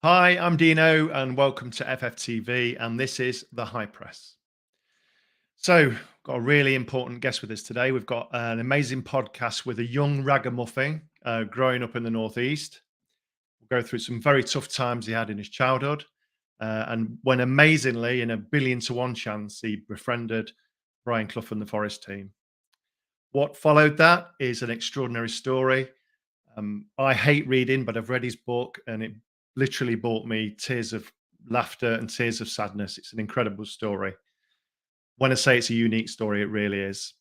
Hi, I'm Dino and welcome to FFTV, and this is The High Press. So, got a really important guest with us today. We've got an amazing podcast with a young ragamuffin growing up in the Northeast. We'll go through some very tough times he had in his childhood, and when amazingly, in a 1,000,000,000 chance, he befriended Brian Clough and the Forest team. What followed that is an extraordinary story. I hate reading, but I've read his book and it literally brought me tears of laughter and tears of sadness. It's an incredible story. When I say it's a unique story, it really is.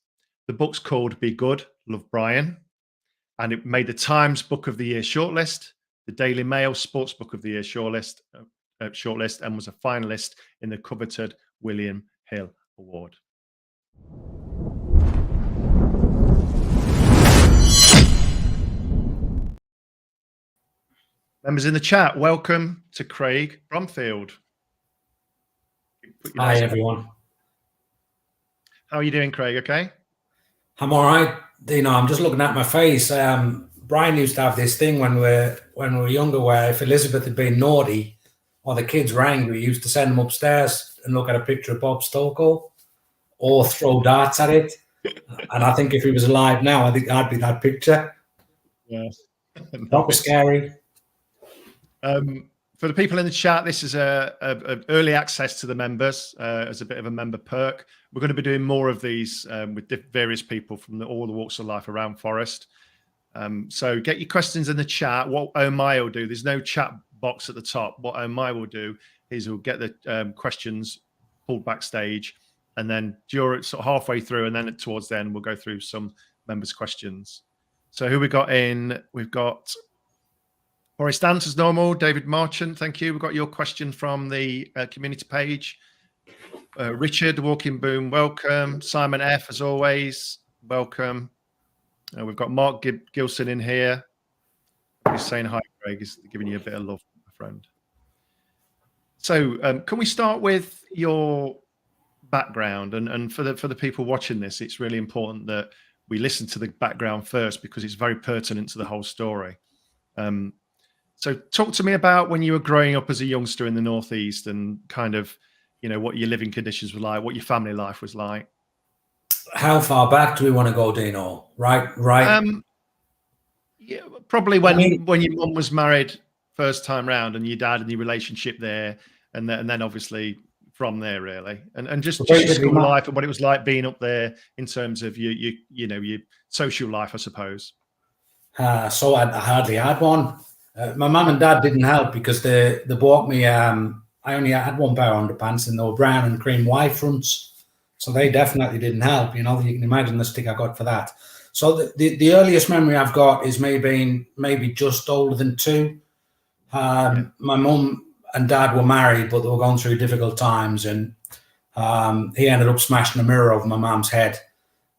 The book's called Be Good, Love Brian, and it made the Times Book of the Year shortlist, the Daily Mail Sports Book of the Year shortlist, and was a finalist in the coveted William Hill Award. Members in the chat, welcome to Craig Bromfield. Hi, everyone. How are you doing, Craig? Okay? I'm all right. You know, I'm just looking at my face. Brian used to have this thing when we were younger where if Elizabeth had been naughty or the kids were angry, he used to send them upstairs and look at a picture of Bob Stokoe or throw darts at it. And I think if he was alive now, I think I'd be that picture. Yes. That was scary. For the people in the chat, this is a early access to the members as a bit of a member perk. We're going to be doing more of these with various people from all the walks of life around Forest. So get your questions in the chat. What Oh My will do, there's no chat box at the top. What Oh My will do is we'll get the questions pulled backstage, and then during sort of halfway through, and then towards the end, we'll go through some members' questions. So who we got in? We've got Forest Dance as normal. David Marchant, thank you. We've got your question from the community page. Richard, Walking Boom, welcome. Simon F, as always, welcome. We've got Mark Gilson in here. He's saying hi, Craig. He's giving you a bit of love, my friend. So can we start with your background? And for the people watching this, it's really important that we listen to the background first because it's very pertinent to the whole story. So talk to me about when you were growing up as a youngster in the Northeast and kind of, you know, what your living conditions were like, what your family life was like. How far back do we want to go, Dino? Right. Yeah, probably when your mum was married first time round and your dad and your relationship there, and then obviously from there really, and just your school life and what it was like being up there in terms of your social life, I suppose. So I hardly had one. My mum and dad didn't help because they bought me. I only had one pair of underpants, and they were brown and cream white fronts, so they definitely didn't help. You know, you can imagine the stick I got for that. So the earliest memory I've got is me being maybe just older than 2. My mum and dad were married, but they were going through difficult times, and he ended up smashing a mirror over my mum's head.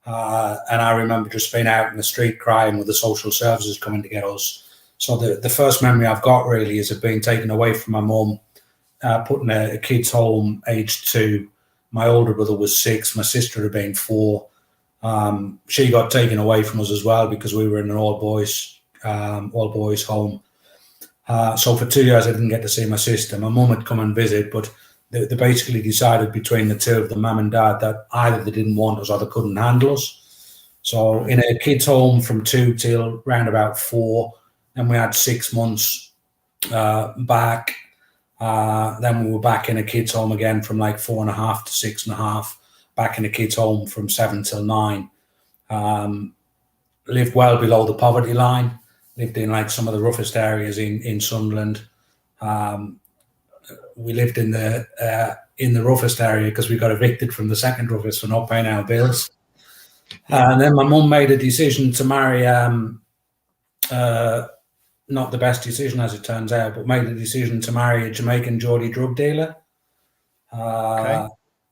And I remember just being out in the street crying with the social services coming to get us. So the first memory I've got really is of being taken away from my mum, put in a kid's home aged 2. My older brother was 6. My sister had been 4. She got taken away from us as well because we were in an all boys home. So for 2 years I didn't get to see my sister. My mum had come and visit, but they basically decided between the two of them, mum and dad, that either they didn't want us or they couldn't handle us. So in a kid's home from 2 till round about 4, and we had 6 months back. Then we were back in a kid's home again from like 4.5 to 6.5, back in a kid's home from 7 till 9. Lived well below the poverty line, lived in like some of the roughest areas in Sunderland. We lived in the roughest area because we got evicted from the second roughest for not paying our bills. And then my mum made a decision to marry, not the best decision as it turns out, but made a decision to marry a Jamaican Geordie drug dealer.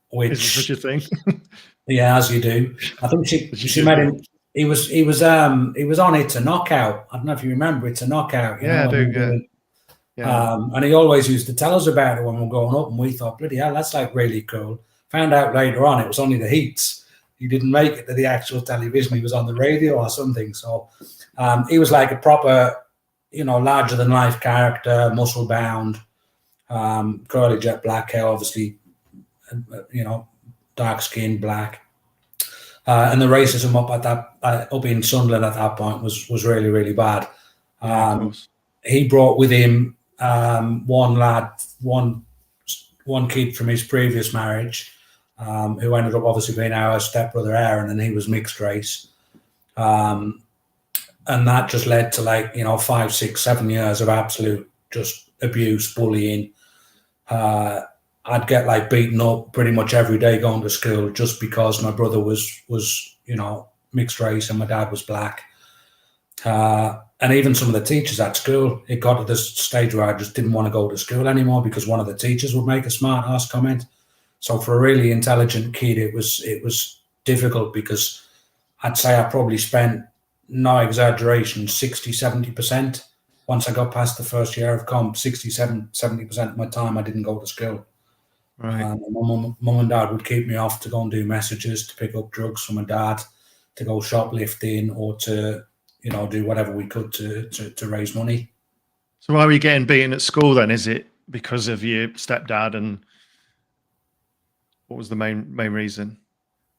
Which is such a thing? Yeah, as you do. I think she met him. He was on It's a Knockout. I don't know if you remember It's a Knockout. I do. Yeah. And he always used to tell us about it when we were growing up, and we thought, bloody hell, that's like really cool. Found out later on it was only the heats. He didn't make it to the actual television. He was on the radio or something. So he was like a proper larger than life character, muscle bound, curly jet black hair, obviously, dark skin, black. And the racism up in Sunderland at that point was really, really bad. Of course. He brought with him one kid from his previous marriage, who ended up obviously being our stepbrother Aaron, and he was mixed race. And that just led to 5, 6, 7 years of absolute just abuse, bullying. I'd get beaten up pretty much every day going to school just because my brother was mixed race and my dad was black. And even some of the teachers at school, it got to this stage where I just didn't want to go to school anymore because one of the teachers would make a smart ass comment. So for a really intelligent kid, it was difficult because I'd say I probably spent, no exaggeration, 60, 70%. Once I got past the first year of comp, 67, 70% of my time I didn't go to school. Right. Mum and dad would keep me off to go and do messages, to pick up drugs from my dad, to go shoplifting, or to do whatever we could to raise money. So why were you getting beaten at school then? Is it because of your stepdad, and what was the main reason?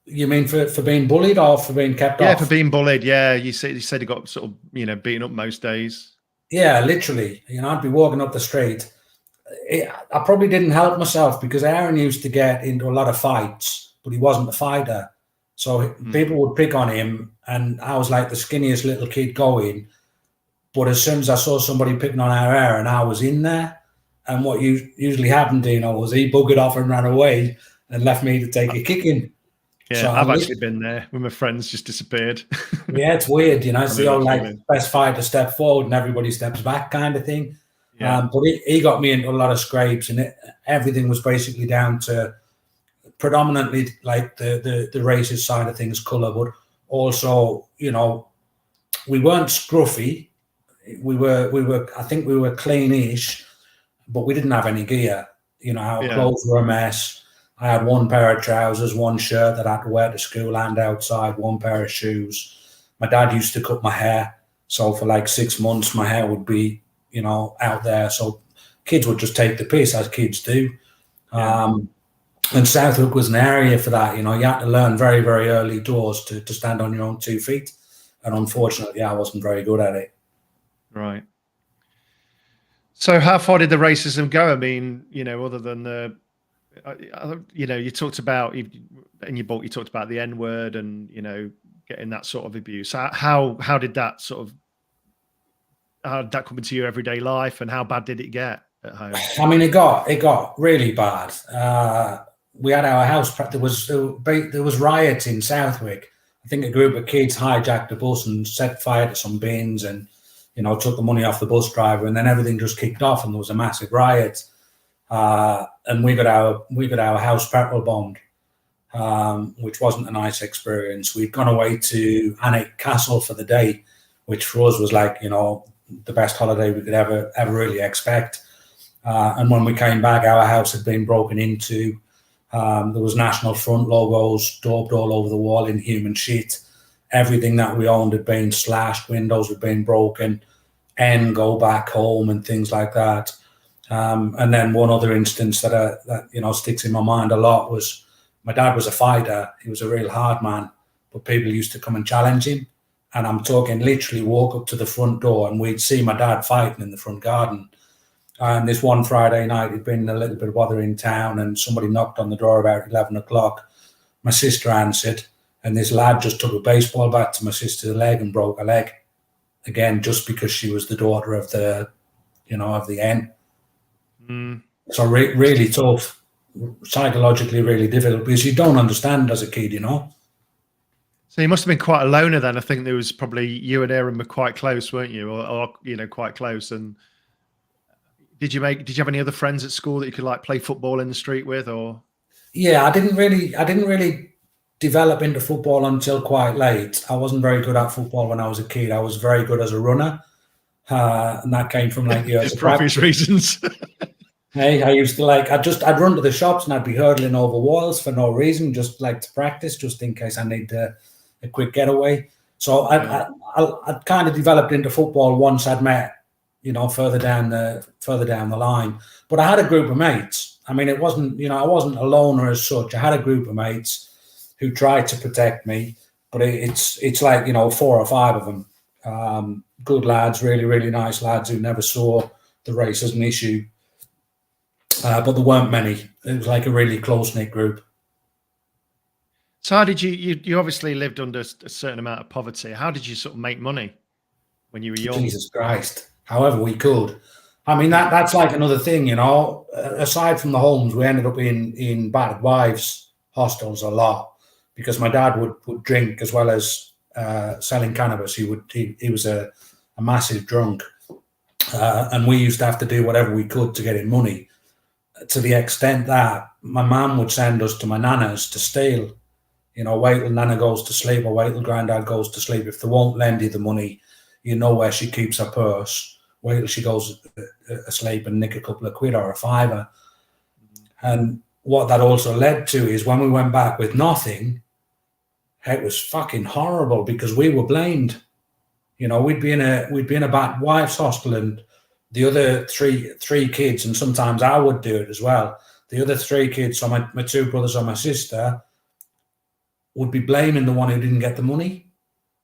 You mean for being bullied or for being kept off? Yeah, for being bullied. Yeah, you said he got sort of beaten up most days. Yeah, literally. I'd be walking up the street. I probably didn't help myself because Aaron used to get into a lot of fights, but he wasn't a fighter. So people would pick on him, and I was like the skinniest little kid going. But as soon as I saw somebody picking on our Aaron, I was in there. And what usually happened, was he buggered off and ran away and left me to take a kicking. Yeah, so I've actually been there when my friends just disappeared. Yeah, it's weird, it's the old best fighter step forward and everybody steps back kind of thing. Yeah. But he got me into a lot of scrapes, and everything was basically down to predominantly the racist side of things, colour, but also, we weren't scruffy. We were I think we were cleanish, but we didn't have any gear. Our clothes were a mess. I had one pair of trousers, one shirt that I had to wear to school and outside, one pair of shoes. My dad used to cut my hair. So for 6 months, my hair would be, out there. So kids would just take the piss, as kids do. Yeah. And Southwark was an area for that. You had to learn very, very early doors to stand on your own 2 feet. And unfortunately, I wasn't very good at it. Right. So how far did the racism go? I mean, other than the... you talked about in your book, you talked about the N-word and getting that sort of abuse. How did that come into your everyday life, and how bad did it get at home? I mean, it got really bad. We had our house. There was riots in Southwick. I think a group of kids hijacked a bus and set fire to some bins, and took the money off the bus driver, and then everything just kicked off, and there was a massive riot. And we got our house petrol bombed, which wasn't a nice experience. We'd gone away to Alnwick Castle for the day, which for us was the best holiday we could ever really expect. And when we came back, our house had been broken into. There was National Front logos daubed all over the wall in human shit. Everything that we owned had been slashed. Windows had been broken. And go back home and things like that. And then one other instance that sticks in my mind a lot was my dad was a fighter. He was a real hard man, but people used to come and challenge him. And I'm talking literally walk up to the front door and we'd see my dad fighting in the front garden. And this one Friday night, it'd been a little bit of weather in town, and somebody knocked on the door about 11 o'clock. My sister answered, and this lad just took a baseball bat to my sister's leg and broke her leg. Again, just because she was the daughter of the N. So really tough, psychologically really difficult, because you don't understand as a kid, So you must have been quite a loner then. I think there was probably you and Aaron were quite close, weren't you? Or quite close. And did you have any other friends at school that you could play football in the street with, or? Yeah, I didn't really develop into football until quite late. I wasn't very good at football when I was a kid. I was very good as a runner. And that came from years for obvious reasons. Hey, I used to I'd run to the shops and I'd be hurdling over walls for no reason, just to practice, just in case I need a quick getaway. So I kind of developed into football once I'd met further down the line. But I had a group of mates. I mean, it wasn't, I wasn't a loner as such. I had a group of mates who tried to protect me, but it's like, 4 or 5 of them. Good lads, really, really nice lads who never saw the race as an issue. But there weren't many. It was like a really close-knit group. So how did you obviously lived under a certain amount of poverty. How did you sort of make money when you were young? Jesus Christ. However we could. I mean, that's like another thing, aside from the homes, we ended up in battered wives hostels a lot because my dad would drink as well as selling cannabis. He was a massive drunk. And we used to have to do whatever we could to get him money, to the extent that my mum would send us to my nana's to steal. Wait till nana goes to sleep or wait till granddad goes to sleep. If they won't lend you the money, you know where she keeps her purse. Wait till she goes asleep and nick a couple of quid or a fiver. And what that also led to is when we went back with nothing, it was fucking horrible because we were blamed. We'd be in a battered wives hostel, and the other three kids, and sometimes I would do it as well. The other 3 kids, so my 2 brothers or my sister, would be blaming the one who didn't get the money,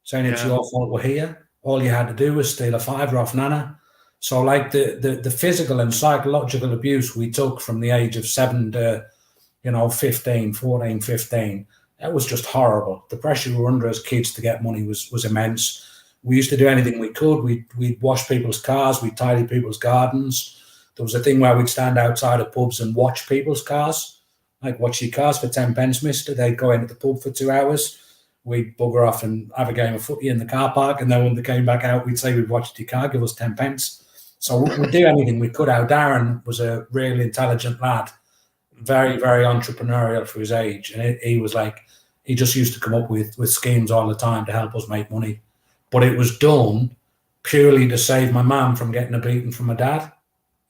saying it's your fault we're here. All you had to do was steal a fiver off Nana. So like the physical and psychological abuse we took from the age of 7 to 14, 15, that was just horrible. The pressure we were under as kids to get money was immense. We used to do anything we could. We'd wash people's cars, we'd tidy people's gardens. There was a thing where we'd stand outside of pubs and watch people's cars. Like, watch your cars for 10 pence, mister. They'd go into the pub for 2 hours. We'd bugger off and have a game of footy in the car park. And then when they came back out, we'd say we'd watched your car, give us 10 pence. So we'd do anything we could. Our Darren was a really intelligent lad, very, very entrepreneurial for his age. And he just used to come up with schemes all the time to help us make money. But it was done purely to save my mum from getting a beating from my dad.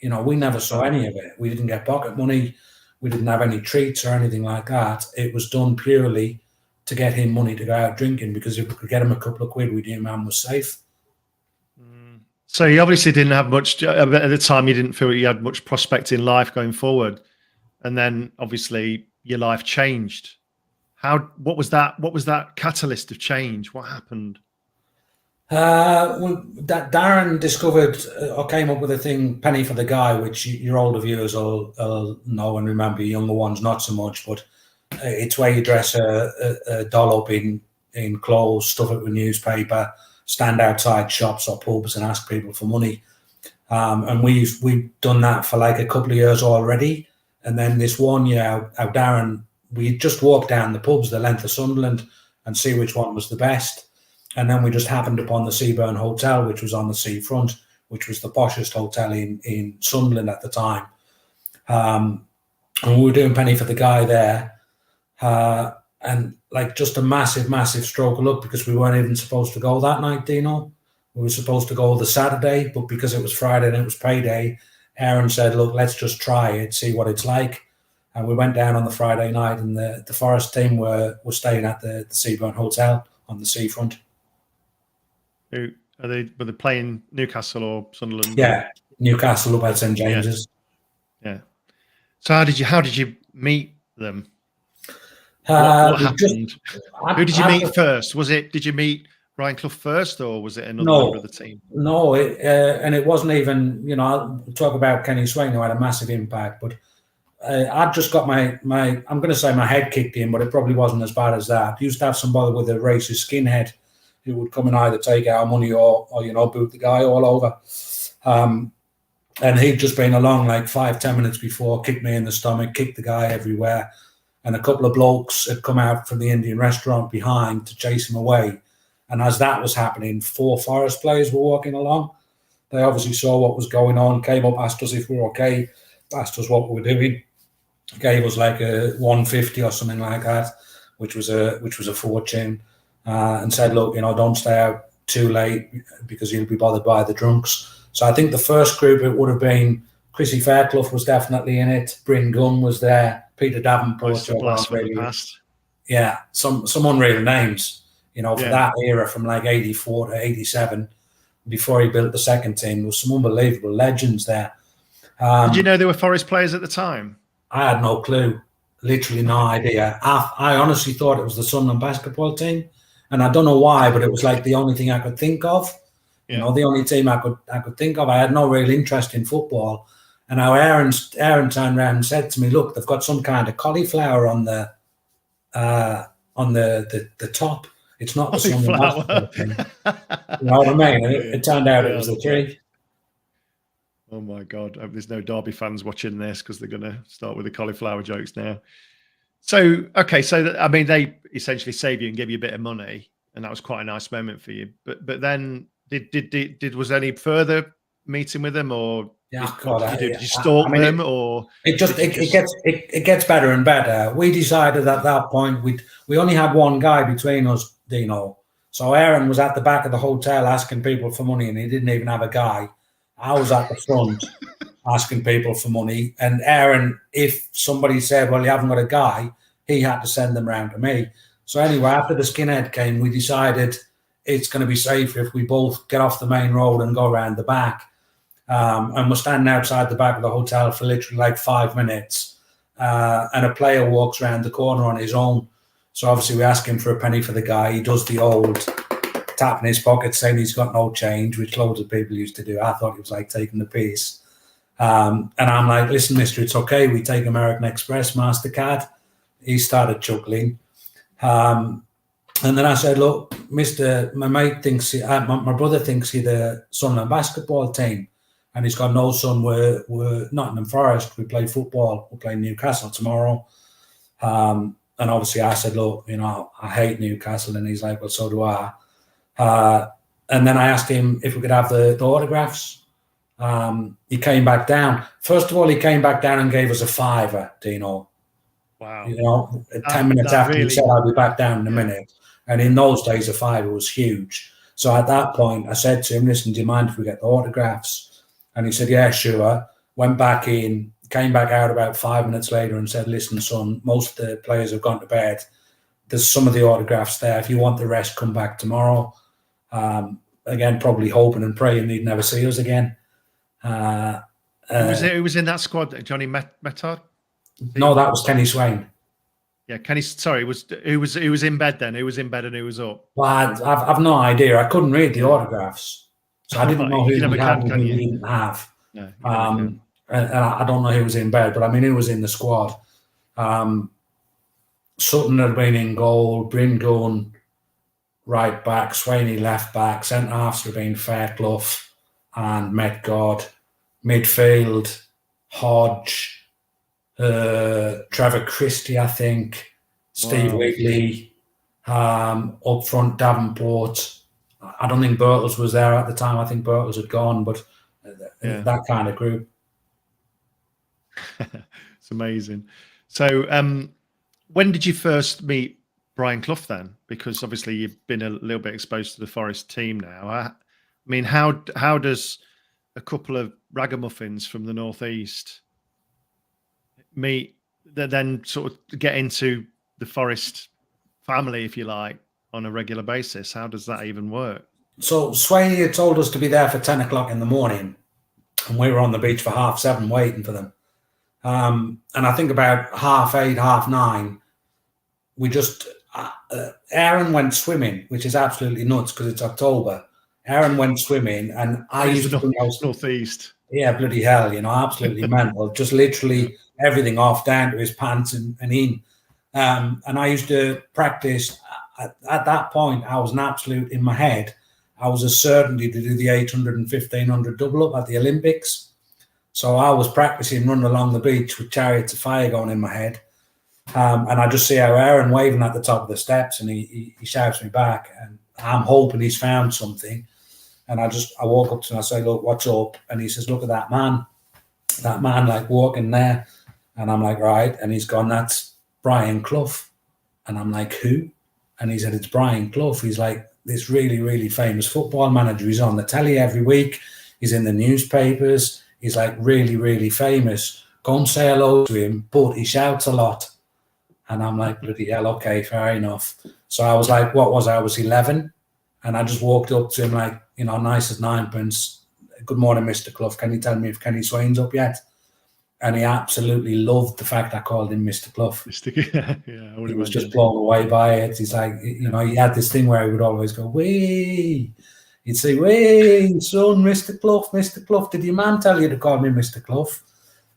We never saw any of it. We didn't get pocket money. We didn't have any treats or anything like that. It was done purely to get him money to go out drinking, because if we could get him a couple of quid, we knew man was safe. So you obviously didn't have much, at the time you didn't feel you had much prospect in life going forward. And then obviously your life changed. What was that catalyst of change? What happened? That Darren discovered or came up with a thing, penny for the guy, which your older viewers will know and remember, younger ones not so much, but it's where you dress a doll up in clothes, stuff it with newspaper, stand outside shops or pubs and ask people for money. And we've done that for like a couple of years already. And then this one year, our Darren, we just walked down the pubs the length of Sunderland and see which one was the best. And then we just happened upon the Seaburn Hotel, which was on the seafront, which was the poshest hotel in Sunderland at the time. And we were doing penny for the guy there. And like just a massive, massive stroke of luck, because we weren't even supposed to go that night, Dino. We were supposed to go the Saturday, but because it was Friday and it was payday, Aaron said, look, let's just try it, see what it's like. And we went down on the Friday night, and the Forest team were staying at the Seaburn Hotel on the seafront. Were they playing Newcastle or Sunderland? Yeah, Newcastle up at St James's. Yeah. So how did you meet them? What happened? Who did you meet first? Did you meet Brian Clough first, or was it another member of the team? No, and it wasn't even, I'll talk about Kenny Swain, who had a massive impact, but I'd just got my I'm going to say my head kicked in, but it probably wasn't as bad as that. I used to have somebody with a racist skinhead who would come and either take our money or boot the guy all over. And he'd just been along like 5-10 minutes before, kicked me in the stomach, kicked the guy everywhere. And a couple of blokes had come out from the Indian restaurant behind to chase him away. And as that was happening, 4 Forest players were walking along. They obviously saw what was going on, came up, asked us if we were okay, asked us what we were doing, gave us like a 150 or something like that, which was a fortune. And said, look, don't stay out too late because you'll be bothered by the drunks. So I think the first group, it would have been Chrissy Fairclough was definitely in it. Bryn Gunn was there. Peter Davenport. Yeah, some unreal names, for that era from like 84 to 87. before he built the second team. There was some unbelievable legends there. Did you know there were Forest players at the time? I had no clue, literally no idea. I honestly thought it was the Sunderland basketball team, and I don't know why, but it was like the only thing I could think of. You know, the only team I could think of. I had no real interest in football. And now Aaron turned around and said to me, "Look, they've got some kind of cauliflower on the top. It's not the Sunderland basketball team." You know what I mean? And it turned out it was the tree. Oh my God! I hope there's no Derby fans watching this, because they're going to start with the cauliflower jokes now. So, okay, so I mean, they essentially save you and give you a bit of money, and that was quite a nice moment for you. But then, was there any further meeting with them, or did you stalk them, or it gets better and better. We decided at that point we only had one guy between us, Dino. So Aaron was at the back of the hotel asking people for money, and he didn't even have a guy. I was at the front asking people for money, and Aaron, if somebody said, "Well, you haven't got a guy," he had to send them round to me. So anyway, after the skinhead came, we decided it's going to be safer if we both get off the main road and go around the back. And we're standing outside the back of the hotel for literally like 5 minutes, and a player walks around the corner on his own. So obviously we ask him for a penny for the guy. He does the old tap in his pocket saying he's got no change, which loads of people used to do. I thought it was like taking the piss. And I'm like, "Listen, mister, it's okay. We take American Express, MasterCard." He started chuckling. And then I said, "Look, mister, my mate thinks, my brother thinks he's the Sunderland basketball team. And he's got no son. We're Nottingham Forest. We play football. We're playing Newcastle tomorrow." And obviously I said, "Look, you know, I hate Newcastle." And he's like, "Well, so do I." And then I asked him if we could have the autographs. He came back down. First of all, he came back down and gave us a £5, Dino. Wow. You know, 10 minutes after he said, "I'll be back down in a minute." And in those days, a £5 was huge. So at that point, I said to him, "Listen, do you mind if we get the autographs?" And he said, "Yeah, sure." Went back in, came back out about 5 minutes later and said, "Listen, son, most of the players have gone to bed. There's some of the autographs there. If you want the rest, come back tomorrow." Again, probably hoping and praying he'd never see us again. Who was in that squad? Johnny Metard? No, that was Kenny Swain. Yeah, Kenny. Sorry, who was in bed then? Who was in bed and who was up? Well, I've no idea. I couldn't read the autographs, so I didn't know who we had and who we didn't have. No, and I don't know who was in bed, but I mean, who was in the squad? Sutton had been in goal, Bryn Gunn right back, Swaney left back, centre halves had been Fairclough and Metgod. Midfield, Hodge, Trevor Christie, I think, Steve Wigley, up front Davenport. I don't think Birtles was there at the time. I think Birtles had gone, but that kind of group. It's amazing. So when did you first meet Brian Clough then? Because obviously you've been a little bit exposed to the Forest team now. I mean, how does a couple of ragamuffins from the northeast meet, then sort of get into the Forest family, if you like, on a regular basis? How does that even work? So Swaney had told us to be there for 10 o'clock in the morning, and we were on the beach for 7:30 waiting for them. And I think about 8:30, 9:30, we just Aaron went swimming, which is absolutely nuts because it's October. Aaron went swimming, and I used to think I was northeast. Yeah, bloody hell, you know, absolutely mental. Just literally everything off down to his pants and in. And I used to practice. At that point, I was an absolute in my head. I was a certainty to do the 800 and 1500 double up at the Olympics. So I was practicing running along the beach with Chariots of Fire going in my head. And I just see how Aaron waving at the top of the steps, and he shouts me back, and I'm hoping he's found something. And I walk up to him, I say, "Look, what's up?" And he says, "Look at that man like walking there." And I'm like, "Right." And he's gone, "That's Brian Clough." And I'm like, "Who?" And he said, "It's Brian Clough. He's like this really, really famous football manager. He's on the telly every week. He's in the newspapers. He's like really, really famous. Go and say hello to him, but he shouts a lot." And I'm like, bloody hell, okay, fair enough. So I was like, what was I? I was 11. And I just walked up to him like, you know, nice as ninepence. Good morning, Mr. Clough. Can you tell me if Kenny Swain's up yet? And he absolutely loved the fact I called him Mr. Clough. Yeah, I would he was imagine. just blown away by it. He's like, you know, he had this thing where he would always go, "Wee." He'd say, "Wee, son, Mr. Clough, Mr. Clough. Did your man tell you to call me Mr. Clough?"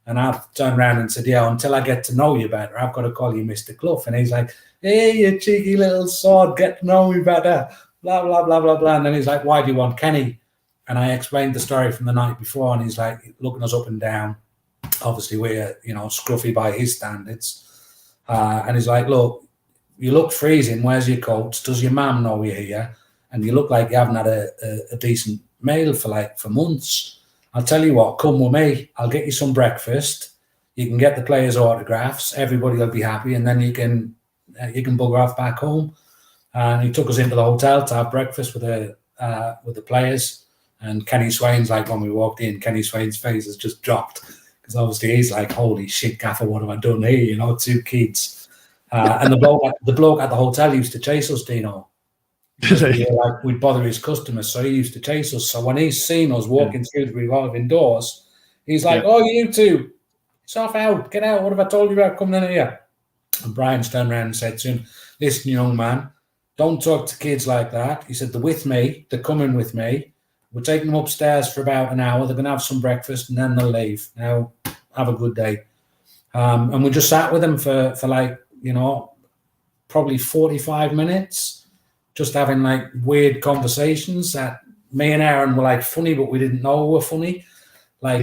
And I turned around and said, "Yeah, until I get to know you better, I've got to call you Mr. Clough." And he's like, "Hey, you cheeky little sod, get to know me better." Blah, blah, blah, blah, blah. And then he's like, "Why do you want Kenny?" And I explained the story from the night before, and he's like looking us up and down. Obviously, we're, you know, scruffy by his standards. And he's like, "Look, you look freezing. Where's your coat? Does your mum know you're here? And you look like you haven't had a decent meal for months. I'll tell you what, come with me. I'll get you some breakfast. You can get the players' autographs. Everybody will be happy, and then you can bugger off back home." And he took us into the hotel to have breakfast with the players. And Kenny Swain's like, when we walked in, Kenny Swain's face has just dropped, because obviously he's like, "Holy shit, Gaffer, what have I done here?" You know, 2 kids. And the bloke at the hotel used to chase us, Dino. We'd bother his customers, so he used to chase us. So when he's seen us walking through the revolving doors, he's like, "Oh, you two, soft out, get out. What have I told you about coming in here?" And Brian turned around and said to him, "Listen, young man, don't talk to kids like that." He said, "They're with me. They're coming with me. We're taking them upstairs for about an hour. They're going to have some breakfast and then they'll leave. Now, have a good day." And we just sat with them for like, you know, probably 45 minutes. Just having like weird conversations that me and Aaron were like funny, but we didn't know we were funny. Like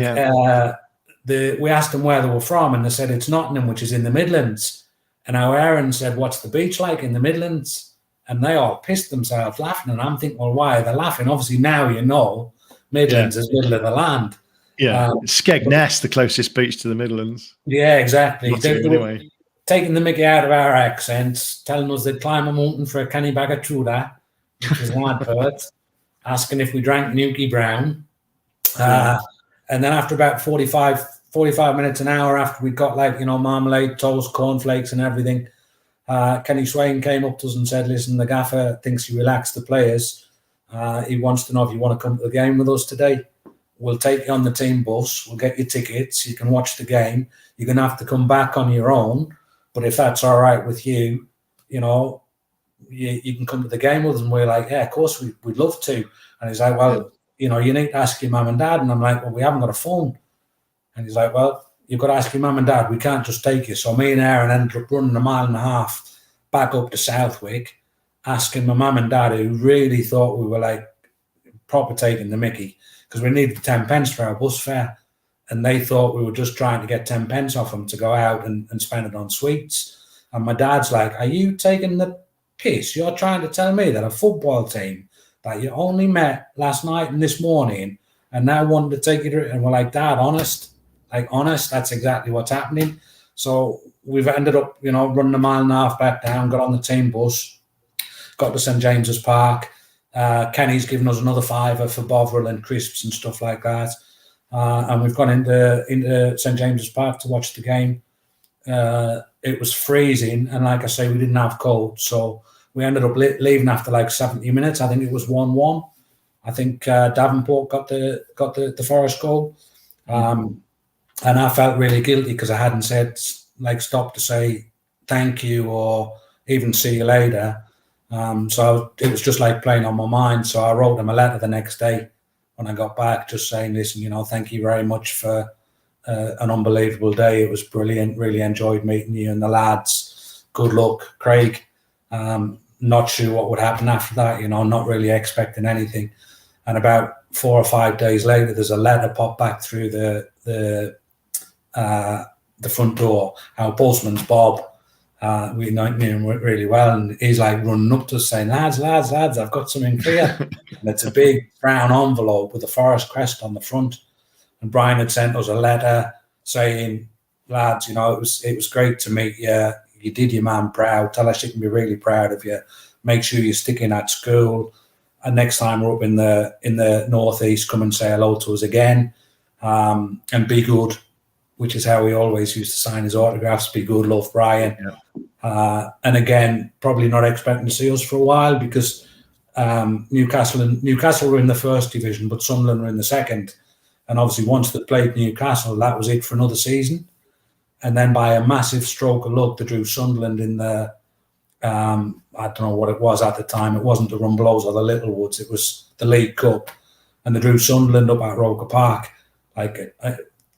we asked them where they were from, and they said it's Nottingham, which is in the Midlands. And our Aaron said, "What's the beach like in the Midlands?" And they all pissed themselves laughing. And I'm thinking, well, why are they laughing? Obviously now you know Midlands is middle of the land. Yeah, Skegness, the closest beach to the Midlands. Yeah, exactly. Anyway. Taking the mickey out of our accents, telling us they'd climb a mountain for a canny bag of truda, which was an advert, asking if we drank Nuki Brown. And then after about 45 minutes, an hour after we got like, you know, marmalade, toast, cornflakes and everything, Kenny Swain came up to us and said, "Listen, the gaffer thinks you relax the players. He wants to know if you want to come to the game with us today. We'll take you on the team bus. We'll get you tickets. You can watch the game. You're going to have to come back on your own. But if that's all right with you, you know, you can come to the game with us." And we're like, "Yeah, of course, we'd love to." And he's like, "Well, you know, you need to ask your mum and dad." And I'm like, "Well, we haven't got a phone." And he's like, "Well, you've got to ask your mum and dad. We can't just take you." So me and Aaron ended up running 1.5 miles back up to Southwick, asking my mum and dad, who really thought we were like proper taking the mickey, because we needed 10 pence for our bus fare. And they thought we were just trying to get 10 pence off them to go out and spend it on sweets. And my dad's like, "Are you taking the piss? You're trying to tell me that a football team that you only met last night and this morning and now wanted to take you to..." And we're like, "Dad, honest, that's exactly what's happening." So we've ended up, you know, running 1.5 miles back down, got on the team bus, got to St. James's Park. Kenny's given us another £5 for Bovril and crisps and stuff like that. And we've gone into St. James's Park to watch the game. It was freezing, and like I say, we didn't have coats, so we ended up leaving after like 70 minutes. I think it was 1-1. I think Davenport got the Forest goal, and I felt really guilty because I hadn't said like stop to say thank you or even see you later. So it was just like playing on my mind. So I wrote them a letter the next day when I got back, just saying, "Listen, you know, thank you very much for an unbelievable day. It was brilliant. Really enjoyed meeting you and the lads. Good luck, Craig. Not sure what would happen after that, you know, not really expecting anything." And about 4 or 5 days later, there's a letter popped back through the front door. Our postman's Bob. We know him really well, and he's like running up to us saying, lads, I've got something for you." And it's a big brown envelope with a Forest crest on the front. And Brian had sent us a letter saying, "Lads, you know, it was great to meet you. You did your man proud. Tell her she can be really proud of you. Make sure you stick in at school. And next time we're up in the northeast, come and say hello to us again. And be good," which is how he always used to sign his autographs. "Be good, love, Brian." Yeah. And again, probably not expecting to see us for a while, because Newcastle were in the first division, but Sunderland were in the second. And obviously, once they played Newcastle, that was it for another season. And then by a massive stroke of luck, they drew Sunderland in the, I don't know what it was at the time. It wasn't the Rumbelows or the Littlewoods. It was the League Cup. And they drew Sunderland up at Roker Park, like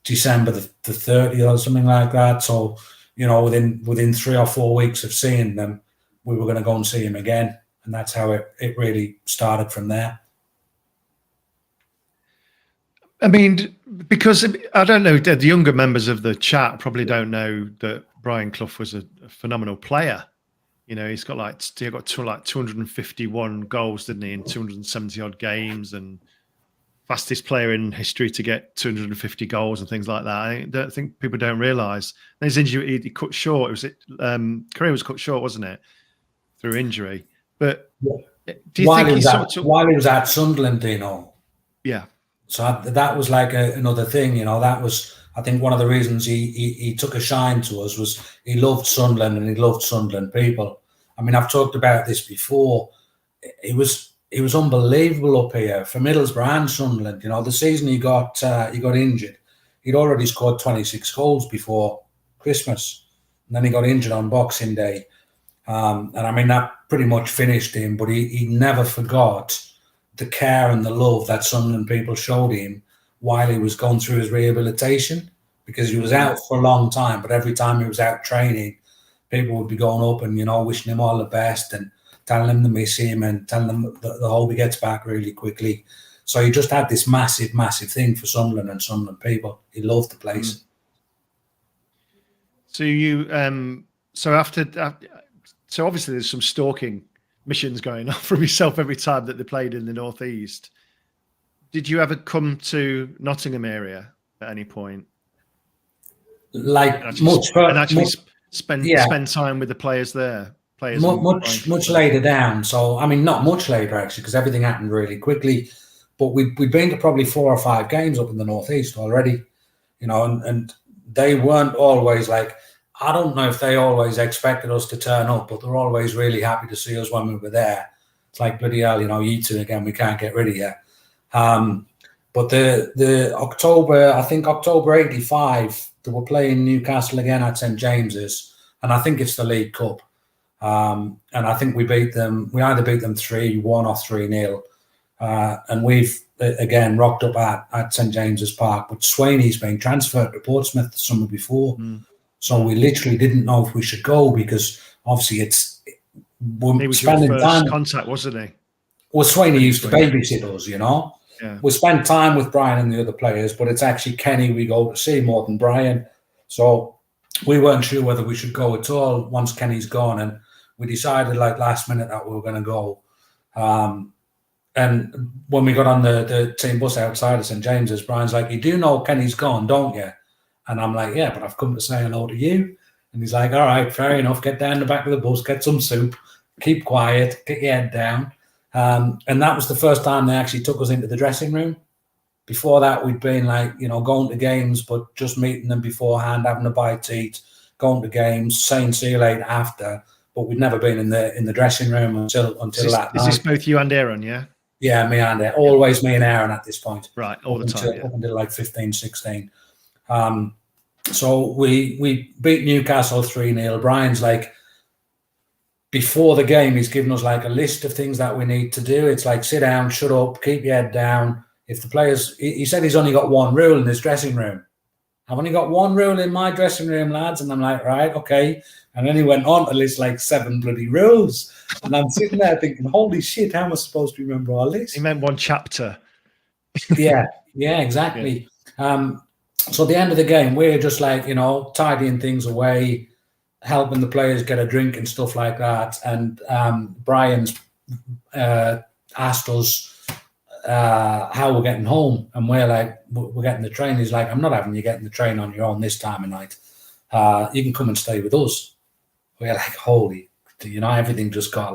December the 30th or something like that. So, you know, within 3 or 4 weeks of seeing them, we were going to go and see him again. And that's how it really started from there. I mean, because I don't know, the younger members of the chat probably don't know that Brian Clough was a phenomenal player. You know, he got 251 goals, didn't he, in 270 odd games, and fastest player in history to get 250 goals and things like that. I don't think people don't realise. His injury, he cut short. Career was cut short, wasn't it, through injury? But do you think while he was at Sunderland, you know? Yeah. So that was like another thing, you know. That was, I think, one of the reasons he took a shine to us was he loved Sunderland and he loved Sunderland people. I mean, I've talked about this before. It was unbelievable up here for Middlesbrough and Sunderland. You know, the season he got injured, he'd already scored 26 goals before Christmas, and then he got injured on Boxing Day. And I mean, that pretty much finished him, but he never forgot the care and the love that Sunderland people showed him while he was going through his rehabilitation, because he was out for a long time, but every time he was out training, people would be going up and, you know, wishing him all the best and telling him to miss him and telling him that the hope he gets back really quickly. So he just had this massive, massive thing for Sunderland and Sunderland people. He loved the place. So you, so obviously there's some stalking missions going on from yourself every time that they played in the Northeast. Did you ever come to Nottingham area at any point? Like spend time with the players there. Much later down. So I mean, not much later actually, because everything happened really quickly. But we'd been to probably 4 or 5 games up in the Northeast already, you know, and they weren't always like, I don't know if they always expected us to turn up, but they're always really happy to see us when we were there. It's like, bloody hell, you know, you two again, we can't get rid of you. But the October 85, they were playing Newcastle again at St James's, and I think it's the League Cup. And I think we beat them. We either beat them 3-1 or 3-0. And we've again rocked up at St James's Park. But Swaney's been transferred to Portsmouth the summer before. So we literally didn't know if we should go, because obviously we're spending time. Contact, wasn't he? Well, Swaney used to babysit us, you know. Yeah. We spend time with Brian and the other players, but it's actually Kenny we go to see more than Brian. So we weren't sure whether we should go at all once Kenny's gone, and we decided like last minute that we were going to go. And when we got on the team bus outside of St James's, Brian's like, "You do know Kenny's gone, don't you?" And I'm like, "Yeah, but I've come to say hello to you." And he's like, "All right, fair enough. Get down the back of the bus, get some soup, keep quiet, get your head down." And that was the first time they actually took us into the dressing room. Before that, we'd been like, you know, going to games, but just meeting them beforehand, having a bite to eat, going to games, saying see you later after. But we'd never been in the dressing room until that night. Is this both you and Aaron, yeah? Yeah, me and Aaron. Always me and Aaron at this point. Right, all the time. Up until like 15, 16. So we beat Newcastle 3-0. Brian's like, before the game, he's given us like a list of things that we need to do. It's like, sit down, shut up, keep your head down. If the players, he said he's only got one rule in his dressing room. I've only got one rule in my dressing room, lads. And I'm like, right, okay. And then he went on to list like 7 bloody rules. And I'm sitting there thinking, holy shit, how am I supposed to remember all this? He meant one chapter. yeah, exactly. Yeah. So at the end of the game, we're just like, you know, tidying things away, helping the players get a drink and stuff like that. And Brian's asked us how we're getting home. And we're like, we're getting the train. He's like, I'm not having you getting the train on your own this time of night. You can come and stay with us. We're like, holy, you know, everything just got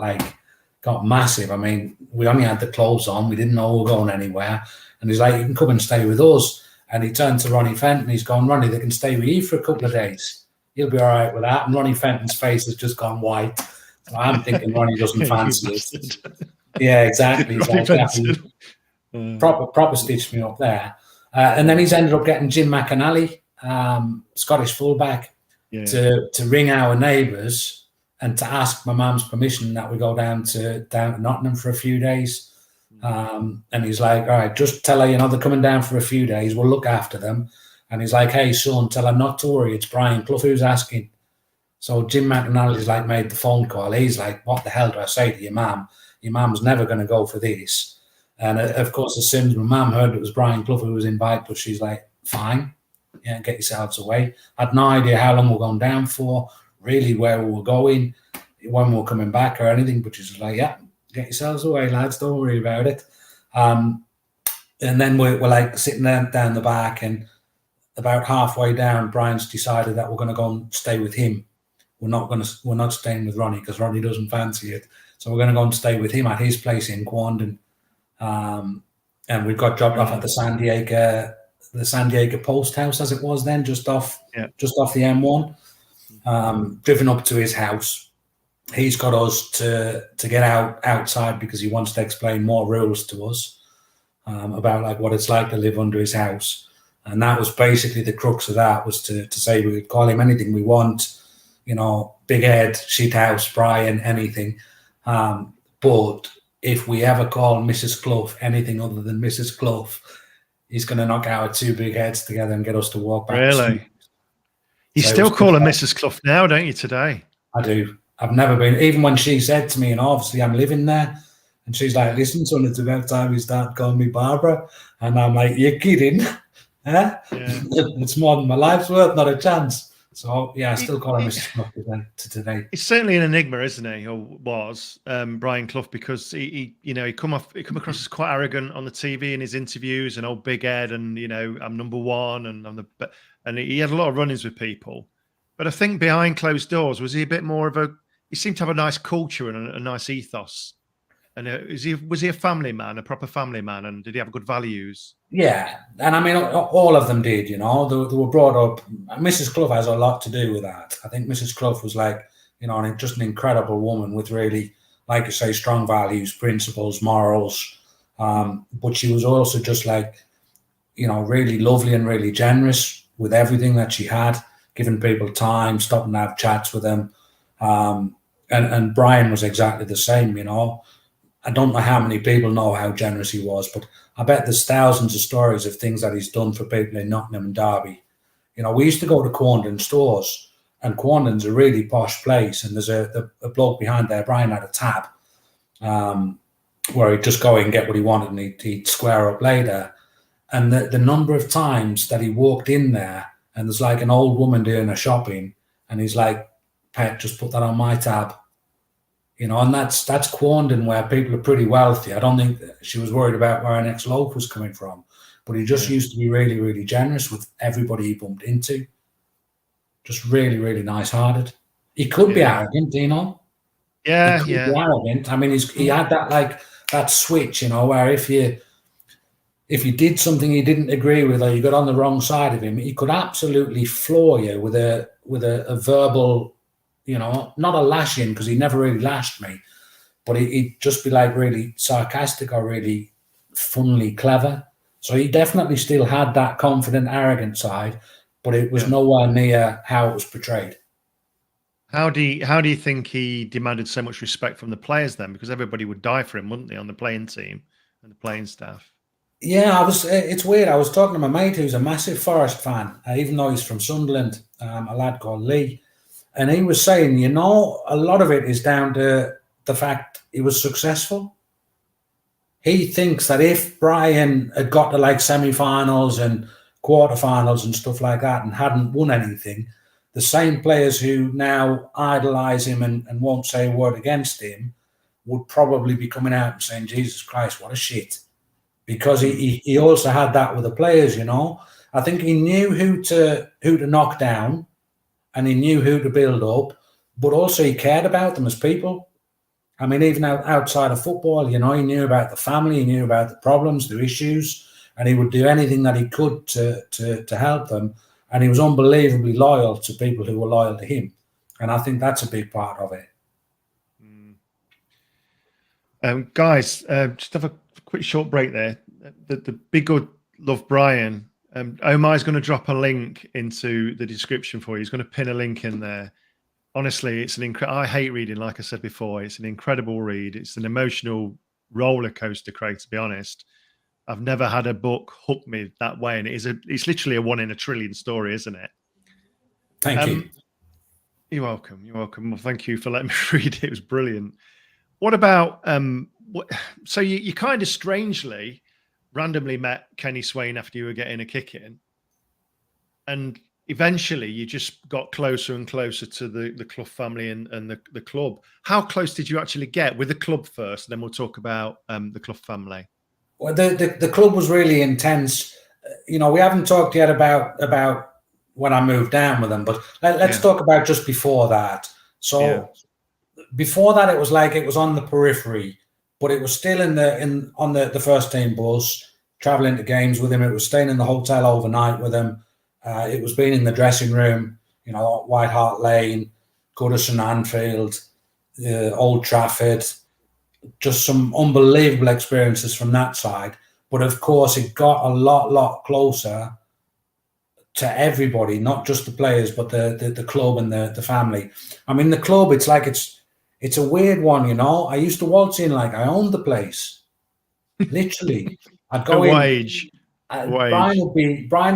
massive. I mean, we only had the clothes on. We didn't know we were going anywhere. And he's like, you can come and stay with us. And he turned to Ronnie Fenton. He's gone, Ronnie, they can stay with you for a couple of days. You'll be all right with that. And Ronnie Fenton's face has just gone white. So I'm thinking Ronnie doesn't fancy it. Yeah, exactly. Ronnie So yeah, Benson. proper stitched me up there. And then he's ended up getting Jim McAnally, Scottish fullback, Yeah. to ring our neighbours and to ask my mum's permission that we go down to Nottingham for a few days. And he's like, all right, just tell her, they're coming down for a few days. We'll look after them. And he's like, hey, son, tell her not to worry. It's Brian Clough who's asking. So Jim McAnally's like made the phone call. He's like, what the hell do I say to your mum? Your mum's never going to go for this. And of course, as soon as my mum heard it was Brian Clough who was invited, but she's like, fine, yeah, get yourselves away. I had no idea how long we're going down for, really where we were going, when we were coming back or anything, but she's like, yeah, get yourselves away, lads, don't worry about it. And then we're like sitting down the back, and about halfway down, Brian's decided that we're going to go and stay with him. We're not staying with Ronnie because Ronnie doesn't fancy it. So we're going to go and stay with him at his place in Quandon. And we've got dropped off at the San Diego Post House, as it was then, just off the M1. Driven up to his house. He's got us to get outside because he wants to explain more rules to us about like what it's like to live under his house. And that was basically the crux of that, was to say we could call him anything we want, big head, shit house, Brian, anything. But if we ever call Mrs. Clough anything other than Mrs. Clough, he's going to knock our two big heads together and get us to walk back. Really? You still call her Mrs. Clough now, don't you, today? I do. I've never been, even when she said to me, and obviously I'm living there, and she's like, listen, son, it's about time you start calling me Barbara. And I'm like, you're kidding? Huh? Yeah. It's more than my life's worth, not a chance. So, yeah, I still call him Mrs. Clough to today. He's certainly an enigma, isn't he, or was, Brian Clough, because he come across as quite arrogant on the TV in his interviews, and old big head, and, I'm number one, and he had a lot of run-ins with people. But I think behind closed doors, was he a bit more of he seemed to have a nice culture and a nice ethos. And was he a family man, a proper family man, and did he have good values? Yeah, and I mean, all of them did, They were brought up. Mrs. Clough has a lot to do with that. I think Mrs. Clough was like, just an incredible woman with really, like you say, strong values, principles, morals. But she was also just like, really lovely and really generous with everything that she had, giving people time, stopping to have chats with them. And Brian was exactly the same, I don't know how many people know how generous he was, but I bet there's thousands of stories of things that he's done for people in Nottingham and Derby. We used to go to Quandon stores, and Quandon's a really posh place, and there's a bloke behind there, Brian, had a tab where he'd just go and get what he wanted, and he'd square up later. And the number of times that he walked in there, and there's like an old woman doing her shopping, and he's like, Pet, just put that on my tab. And that's Quandon, where people are pretty wealthy. I don't think she was worried about where our next loaf was coming from, but he just used to be really, really generous with everybody he bumped into. Just really, really nice-hearted. He could be arrogant, Yeah, he could be arrogant. I mean, he had that switch, where if you did something he didn't agree with, or you got on the wrong side of him, he could absolutely floor you with a verbal. Not a lashing, because he never really lashed me, but he'd just be like really sarcastic or really funnily clever. So he definitely still had that confident, arrogant side, but it was nowhere near how it was portrayed. How do you think he demanded so much respect from the players then? Because everybody would die for him, wouldn't they, on the playing team and the playing staff? Yeah, it's weird. I was talking to my mate who's a massive Forest fan, even though he's from Sunderland, a lad called Lee. And he was saying, a lot of it is down to the fact he was successful. He thinks that if Brian had got to like semi-finals and quarterfinals and stuff like that and hadn't won anything, the same players who now idolise him and won't say a word against him would probably be coming out and saying, Jesus Christ, what a shit. Because he also had that with the players, I think he knew who to knock down, and he knew who to build up, but also he cared about them as people. I mean, even outside of football, he knew about the family, he knew about the problems, the issues, and he would do anything that he could to help them. And he was unbelievably loyal to people who were loyal to him. And I think that's a big part of it. Guys, just have a quick short break there. The big good love Brian. Omar's going to drop a link into the description for you. He's going to pin a link in there. Honestly, it's an incredible. I hate reading, like I said before. It's an incredible read. It's an emotional roller coaster, Craig. To be honest, I've never had a book hook me that way, and it's literally a 1 in a trillion story, isn't it? Thank you. You're welcome. You're welcome. Well, thank you for letting me read it. It was brilliant. What about so you kind of strangely randomly met Kenny Swain after you were getting a kick in, and eventually you just got closer and closer to the Clough family and the club. How close did you actually get with the club first? And then we'll talk about the Clough family. Well, the club was really intense. We haven't talked yet about when I moved down with them, but let's talk about just before that. So before that, it was on the periphery, but it was still on the first team bus, traveling to games with him. It was staying in the hotel overnight with him. It was being in the dressing room, White Hart Lane, Goodison, Anfield, Old Trafford, just some unbelievable experiences from that side. But of course, it got a lot closer to everybody, not just the players, but the club and the family. I mean, the club, it's a weird one, I used to waltz in like I owned the place, literally. I'd go in. Wage. Brian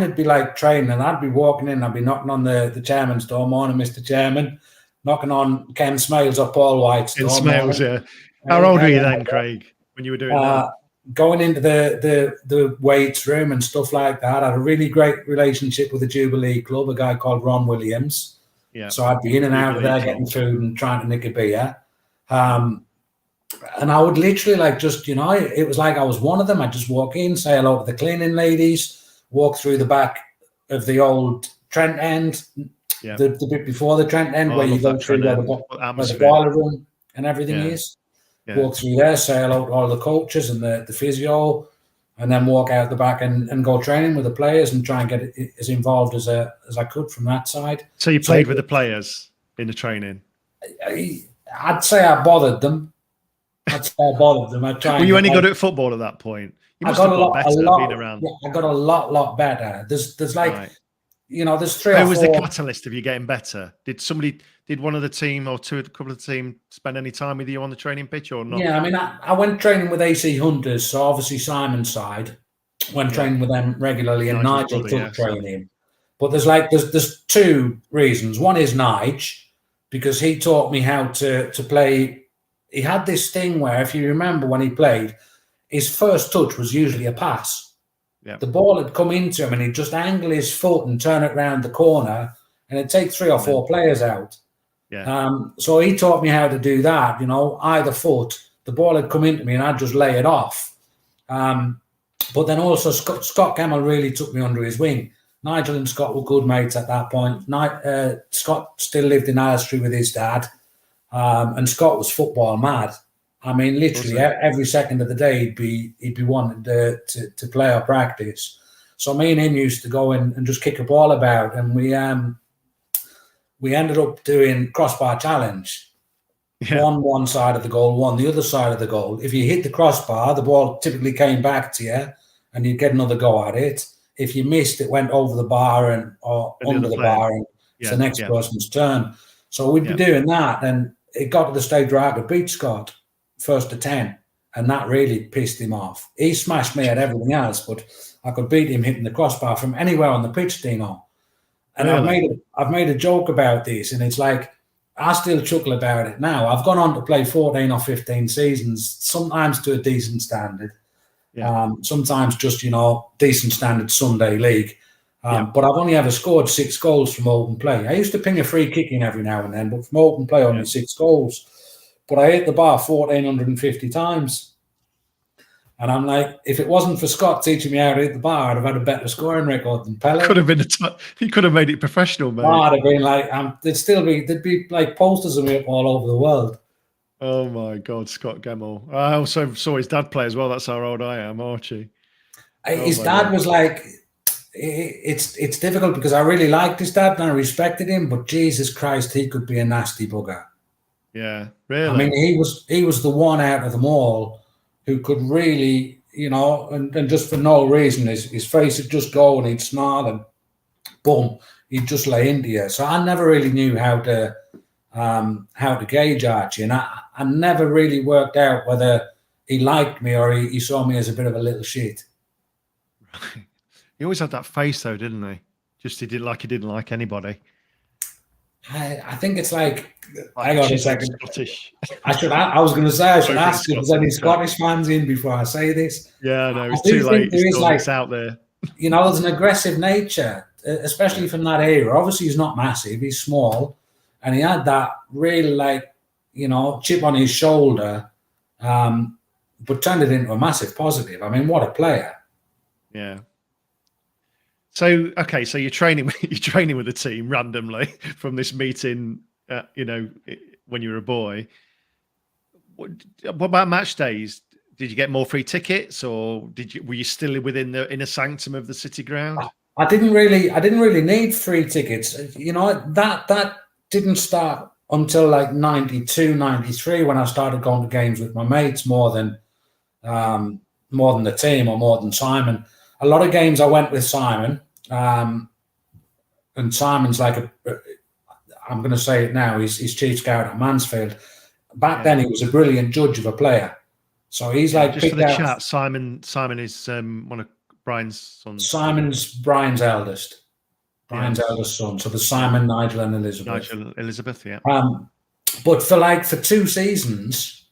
would be like training, and I'd be walking in. I'd be knocking on the chairman's door. Morning, Mr. Chairman. Knocking on Ken Smales or Paul White's door. Ken Smales, yeah. How old were you then, Craig, when you were doing that? Going into the weights room and stuff like that. I had a really great relationship with the Jubilee Club, a guy called Ron Williams. Yeah. So I'd be in and out of there getting food and trying to nick a beer. And I would literally it was like I was one of them. I'd just walk in, say hello to the cleaning ladies, walk through the back of the old Trent End, the bit before the Trent End, where you go through where the boiler room and everything is. Yeah. Walk through there, say hello to all the coaches and the physio, and then walk out the back and go training with the players and try and get as involved as I could from that side. So you played with the players in the training? I'd say I bothered them. Were you any good at football at that point? You must have got better being around. Yeah, I got a lot better. There's there's 3 or 4. Who was the catalyst of you getting better? Did one of the team or a couple of the team spend any time with you on the training pitch or not? Yeah, I mean, I went training with AC Hunters, so obviously Simon's side. Went training with them regularly, and Nigel took training. But there's 2 reasons. One is Nige, because he taught me how to play. He had this thing where, if you remember when he played, his first touch was usually a pass. Yeah. The ball had come into him and he'd just angle his foot and turn it around the corner, and it'd take 3 or 4 players out. Yeah. So he taught me how to do that, either foot. The ball had come into me and I'd just lay it off. But then also Scott Gemmell really took me under his wing. Nigel and Scott were good mates at that point. Scott still lived in Aylesbury with his dad. And Scott was football mad. I mean, literally every second of the day he'd be wanting to play or practice. So me and him used to go in and just kick a ball about, and we ended up doing crossbar challenge. Yeah. One side of the goal, one the other side of the goal. If you hit the crossbar, the ball typically came back to you, and you'd get another go at it. If you missed, it went over the bar or under the bar, and it's the next person's turn. So we'd be doing that, and it got to the stage where I could beat Scott first to 10, and that really pissed him off. He smashed me at everything else, but I could beat him hitting the crossbar from anywhere on the pitch, Dino. And really? I've made a joke about this, and it's like I still chuckle about it now. I've gone on to play 14 or 15 seasons, sometimes to a decent standard, sometimes just decent standard Sunday league. But I've only ever scored 6 goals from open play. I used to ping a free kick in every now and then, but from open play, only 6 goals. But I hit the bar 1,450 times. And I'm like, if it wasn't for Scott teaching me how to hit the bar, I'd have had a better scoring record than Pele. He could have made it professional, mate. I'd have been like, there'd be like posters of me up all over the world. Oh my God, Scott Gemmell. I also saw his dad play as well. That's how old I am, Archie. His dad was like, it's difficult because I really liked his dad and I respected him, but Jesus Christ, he could be a nasty bugger. Yeah, really. I mean, he was the one out of them all who could really, you know, and just for no reason, his face would just go and he'd snarl and boom, he'd just lay into you. So I never really knew how to gauge Archie, and I never really worked out whether he liked me or he saw me as a bit of a little shit. Right. He always had that face, though, didn't he? Just he didn't like anybody. I think it's like hang on a second. Scottish. I was going to say I should ask if there's any Scottish fans in before I say this. Yeah, no, it's too late. It's out there. You know, there's an aggressive nature, especially from that era. Obviously, he's not massive; he's small, and he had that really, like, you know, chip on his shoulder, but turned it into a massive positive. I mean, what a player! Yeah. So okay, so you're training with the team randomly from this meeting, you know, when you were a boy. What about match days? Did you get more free tickets, or were you still within the inner sanctum of the city ground? I didn't really need free tickets. You know, that didn't start until like 92, 93 when I started going to games with my mates more than the team or more than Simon. A lot of games I went with Simon, and Simon's like I'm going to say it now. He's chief scout at Mansfield. Back then, he was a brilliant judge of a player. So he's like, just for the chat, Simon is one of Brian's sons. Simon's Brian's eldest. Brian's eldest son. So there's Simon, Nigel, and Elizabeth. Yeah. But for 2 seasons,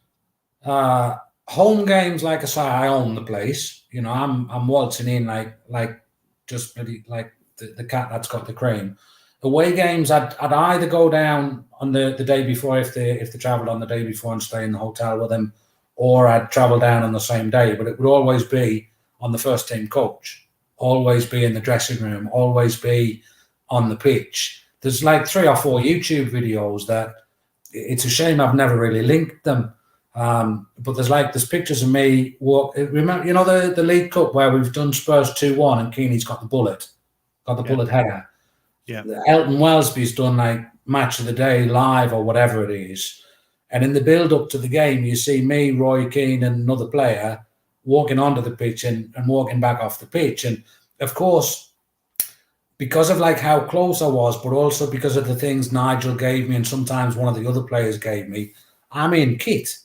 home games, like I say, I own the place. You know, I'm waltzing in like just maybe like the cat that's got the cream. Away games, I'd either go down on the day before if they travelled on the day before and stay in the hotel with them, or I'd travel down on the same day. But it would always be on the first team coach, always be in the dressing room, always be on the pitch. There's like 3 or 4 YouTube videos that it's a shame I've never really linked them. But there's pictures of me remember, you know, the League Cup where we've done Spurs 2-1 and Keeney's got the bullet header. Yeah. Elton Wellesby's done like match of the day live or whatever it is. And in the build up to the game, you see me, Roy Keane, and another player walking onto the pitch and walking back off the pitch. And of course, because of like how close I was, but also because of the things Nigel gave me and sometimes one of the other players gave me, I'm in kit.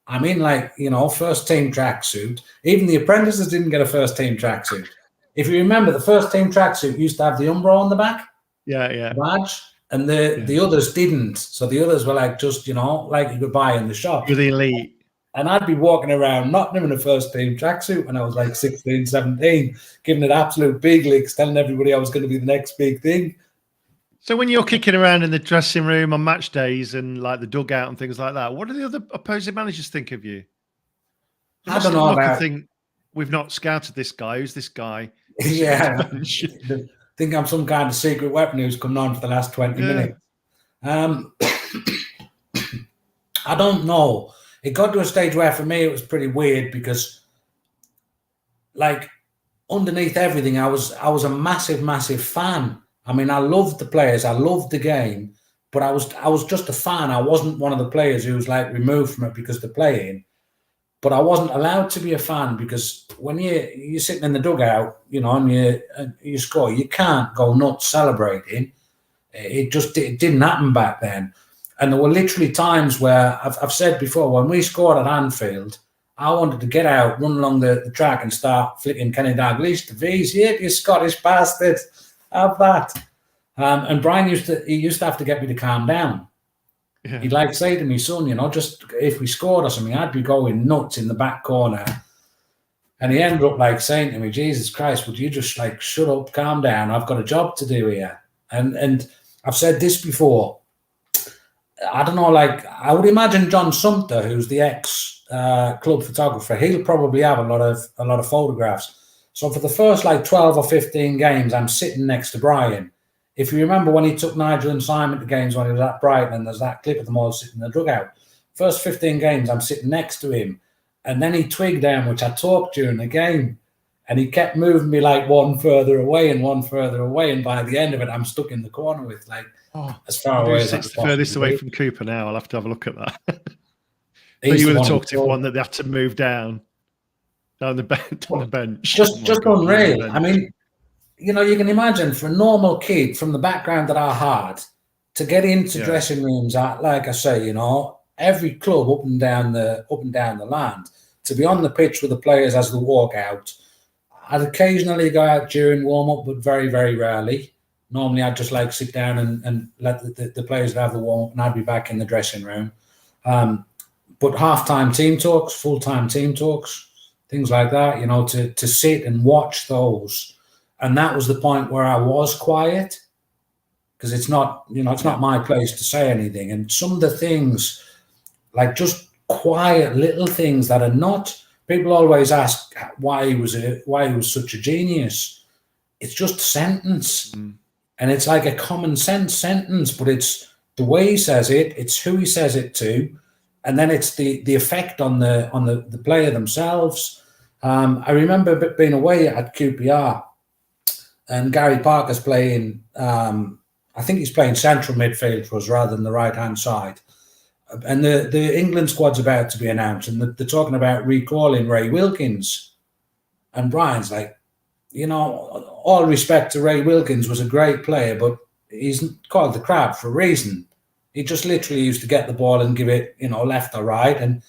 I'm in, like, you know, first team tracksuit. Even the apprentices didn't get a first team tracksuit. If you remember, the first team tracksuit used to have the Umbro on the back. Yeah. Badge. And the others didn't. So the others were like just, you know, like you could buy in the shop. You're the elite. And I'd be walking around Nottingham in a first team tracksuit when I was like 16, 17, giving it absolute big licks, telling everybody I was going to be the next big thing. So when you're kicking around in the dressing room on match days and like the dugout and things like that, what do the other opposing managers think of you? I don't know. Think we've not scouted this guy. Who's this guy? Yeah. Think I'm some kind of secret weapon who's come on for the last 20 minutes. I don't know. It got to a stage where for me it was pretty weird because, like, underneath everything, I was a massive fan. I mean, I loved the players, I loved the game, but I was just a fan. I wasn't one of the players who was like removed from it because they're playing. But I wasn't allowed to be a fan because when you're sitting in the dugout, you know, and you score, you can't go nuts celebrating. It didn't happen back then. And there were literally times where I've said before, when we scored at Anfield, I wanted to get out, run along the track and start flicking Kenny Dalglish to V's. Yeah, you Scottish bastard, have that. And Brian used to have to get me to calm down. Yeah. He'd like say to me, son, you know, just if we scored or something, I'd be going nuts in the back corner. And he ended up like saying to me, Jesus Christ, would you just like shut up, calm down? I've got a job to do here. And I've said this before. I don't know, like I would imagine John Sumter, who's the ex-club photographer, he'll probably have a lot of photographs. So for the first like 12 or 15 games, I'm sitting next to Brian. If you remember when he took Nigel and Simon to games when he was at Brighton, and there's that clip of them all sitting in the dugout. First 15 games, I'm sitting next to him. And then he twigged down, which I talked during the game. And he kept moving me like one further away and one further away. And by the end of it, I'm stuck in the corner with like as far away as I sits could the furthest possibly away be. from Cooper now. I'll have to have a look at that. But He's you the were the one who talkative told- one that they have to move down the bench. On the bench. Just Oh my God, you were the unreal. bench. I mean, you know, you can imagine for a normal kid from the background that I had to get into dressing rooms at, like I say, you know, every club up and down the land, to be on the pitch with the players as they walk out. I'd occasionally go out during warm up, but very, very rarely. Normally, I'd just like sit down and let the players have the warm up, and I'd be back in the dressing room. But half-time team talks, full-time team talks, things like that, you know, to sit and watch those. And that was the point where I was quiet, because it's not, you know, it's not my place to say anything. And some of the things, like just quiet little things that are not, people always ask why he was such a genius. It's just a sentence. And it's like a common sense sentence, but it's the way he says it, it's who he says it to, and then it's the effect on the player themselves. I remember being away at QPR, and Gary Parker's playing. I think he's playing central midfield for us rather than the right hand side. And the England squad's about to be announced, and they're talking about recalling Ray Wilkins. And Brian's like, you know, all respect to Ray Wilkins, was a great player, but he's called the crab for a reason. He just literally used to get the ball and give it, you know, left or right, and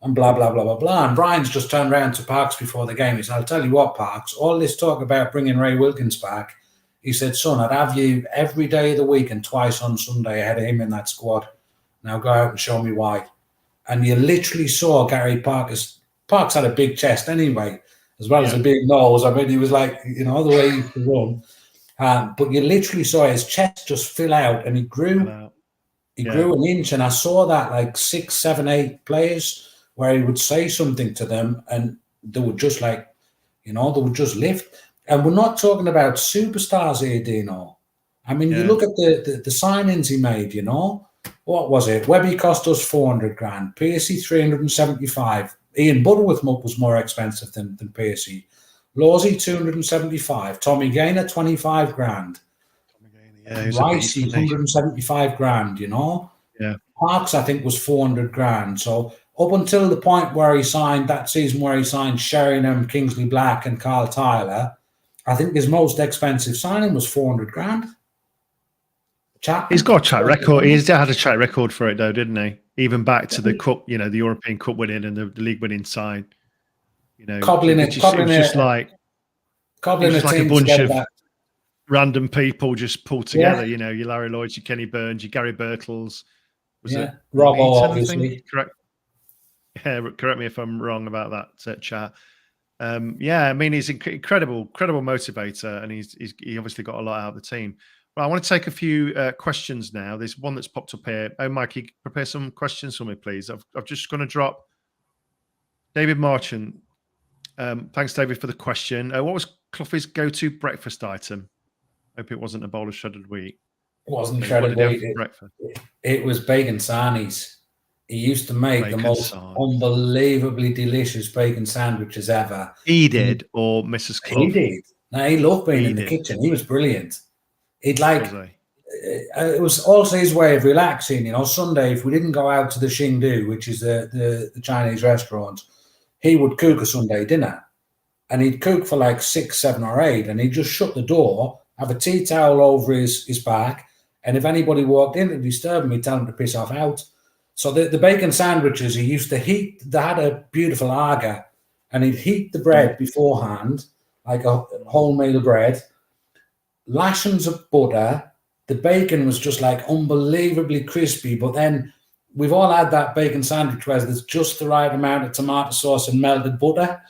blah, blah, blah, blah, blah. And Brian's just turned around to Parks before the game. He said, I'll tell you what, Parks, all this talk about bringing Ray Wilkins back, he said, son, I'd have you every day of the week and twice on Sunday ahead of him in that squad. Now go out and show me why. And you literally saw Gary Parks had a big chest anyway, as well as a big nose. I mean, he was like, you know, the way he could run. But you literally saw his chest just fill out, and he grew. He grew an inch, and I saw that like 6, 7, 8 players where he would say something to them, and they would just like, you know, they would just lift. And we're not talking about superstars here, Dino. I mean, you look at the signings he made, you know. What was it? Webby cost us 400 grand. Piercy 375. Ian Butterworth was more expensive than Piercy. Lawsey 275. Tommy Gaynor 25 grand. Ricey 175 grand. You know. Yeah. Parks I think was 400 grand. So up until the point where he signed that season, where he signed Sheringham, Kingsley Black, and Carl Tyler, I think his most expensive signing was 400 grand. He's got a track record. He's had a track record for it, though, didn't he? Even back to the cup, you know, the European Cup winning and the league winning side. You know, it was just like a bunch of random people just pulled together. You know, your Larry Lloyds, your Kenny Burns, your Gary Birtles. Was it Robbo, Eaton, obviously? Correct. Yeah, correct me if I'm wrong about that, chat. I mean, he's incredible motivator, and he obviously got a lot out of the team. Well, I want to take a few questions now. There's one that's popped up here. Oh, Mike, you prepare some questions for me, please. I've just going to drop David Marchant. Thanks, David, for the question. What was Clough's go-to breakfast item? Hope it wasn't a bowl of shredded wheat. It wasn't shredded wheat. It was bacon sarnies. He used to make the most unbelievably delicious bacon sandwiches ever. He did, or Mrs. Clough? He did. No, he loved being in the kitchen. He was brilliant. He'd like, it was also his way of relaxing. You know, Sunday, if we didn't go out to the Xingdu, which is the Chinese restaurant, he would cook a Sunday dinner. And he'd cook for like 6, 7, or 8, and he'd just shut the door, have a tea towel over his back, and if anybody walked in and disturbed him, he'd tell them to piss off out. So the bacon sandwiches, he used to heat, they had a beautiful Aga, and he'd heat the bread beforehand, like a wholemeal bread, lashings of butter. The bacon was just like unbelievably crispy, but then we've all had that bacon sandwich where there's just the right amount of tomato sauce and melted butter,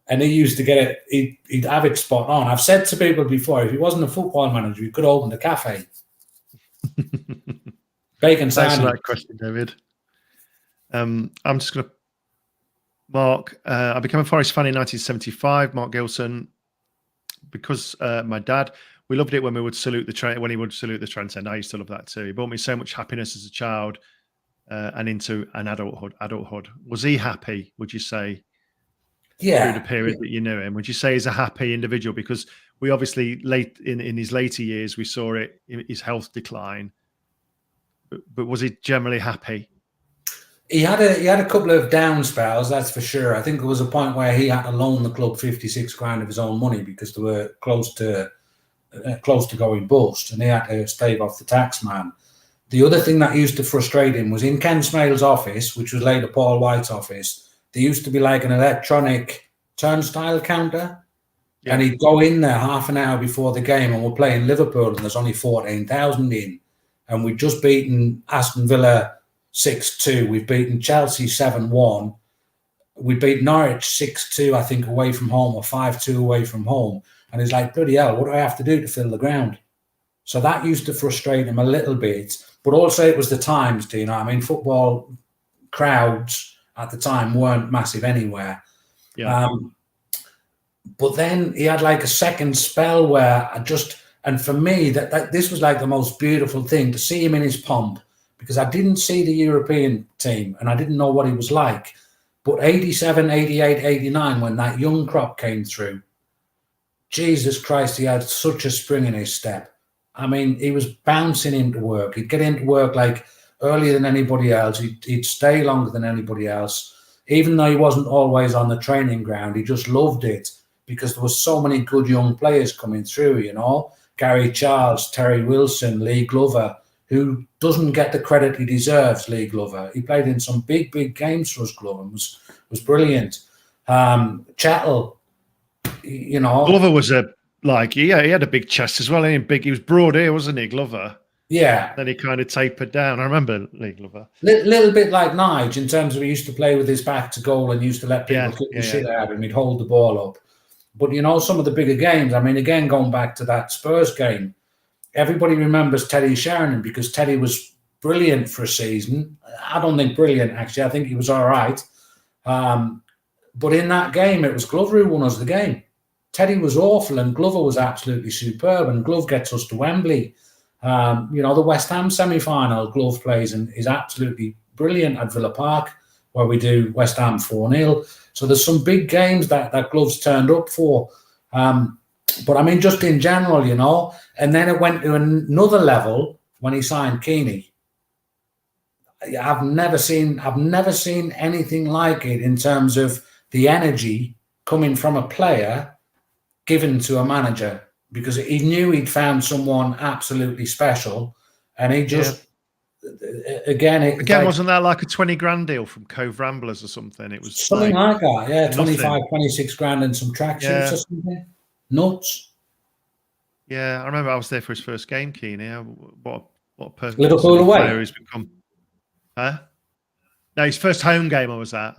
and he used to get it, he'd have it spot on. I've said to people before, if he wasn't a football manager, he could open a cafe. Bacon sandwich. Thanks for that question, David. I'm just going to Mark. I became a Forest fan in 1975. Mark Gilson, because my dad, we loved it when we would salute the train. When he would salute the Trent End, I used to love that too. He brought me so much happiness as a child and into an adulthood. Was he happy? Would you say? through the period that you knew him? Would you say he's a happy individual? Because we obviously late in his later years, we saw it, his health decline, but was he generally happy? He had a couple of down spells, that's for sure. I think there was a point where he had to loan the club 56 grand of his own money because they were close to going bust, and he had to stave off the tax man. The other thing that used to frustrate him was in Ken Smale's office, which was later Paul White's office, there used to be like an electronic turnstile counter. Yeah. And he'd go in there half an hour before the game, and we're playing Liverpool, and there's only 14,000 in. And we'd just beaten Aston Villa 6-2. We've beaten Chelsea 7-1. We beat Norwich 6-2, I think, away from home, or 5-2 away from home. And he's like, bloody hell, what do I have to do to fill the ground? So that used to frustrate him a little bit. But also it was the times, do you know what I mean? Football crowds at the time weren't massive anywhere. Yeah. But then he had like a second spell where and for me, that this was like the most beautiful thing to see him in his pomp, because I didn't see the European team and I didn't know what he was like. But 87, 88, 89, when that young crop came through, Jesus Christ, he had such a spring in his step. I mean, he was bouncing into work. He'd get into work like earlier than anybody else. He'd stay longer than anybody else. Even though he wasn't always on the training ground, he just loved it because there was so many good young players coming through, you know. Gary Charles, Terry Wilson, Lee Glover, who doesn't get the credit he deserves, Lee Glover. He played in some big, big games for us, Glover, and was brilliant. Chattel, you know. Glover was he had a big chest as well. He was broad here, wasn't he, Glover? Yeah. Then he kind of tapered down. I remember Lee Glover. Little bit like Nige in terms of he used to play with his back to goal and used to let people kick the shit out of him. He'd hold the ball up. But, you know, some of the bigger games, I mean, again, going back to that Spurs game, everybody remembers Teddy Sheringham because Teddy was brilliant for a season. I don't think brilliant, actually. I think he was all right. But in that game, it was Glover who won us the game. Teddy was awful and Glover was absolutely superb, and Glove gets us to Wembley. You know, the West Ham semi-final, Glove plays and is absolutely brilliant at Villa Park, where we do West Ham 4-0. So there's some big games that Glove's turned up for. But I mean, just in general, you know, and then it went to another level when he signed Keeney. I've never seen anything like it in terms of the energy coming from a player given to a manager, because he knew he'd found someone absolutely special, and he just again wasn't that like a 20 grand deal from Cove Ramblers or something? It was something like that, yeah, 25, 26 grand and some tracksuits or something. Nuts. Yeah, I remember I was there for his first game, Keeney. What a perfect Liverpool away. Player he's become. Huh? No, his first home game I was at.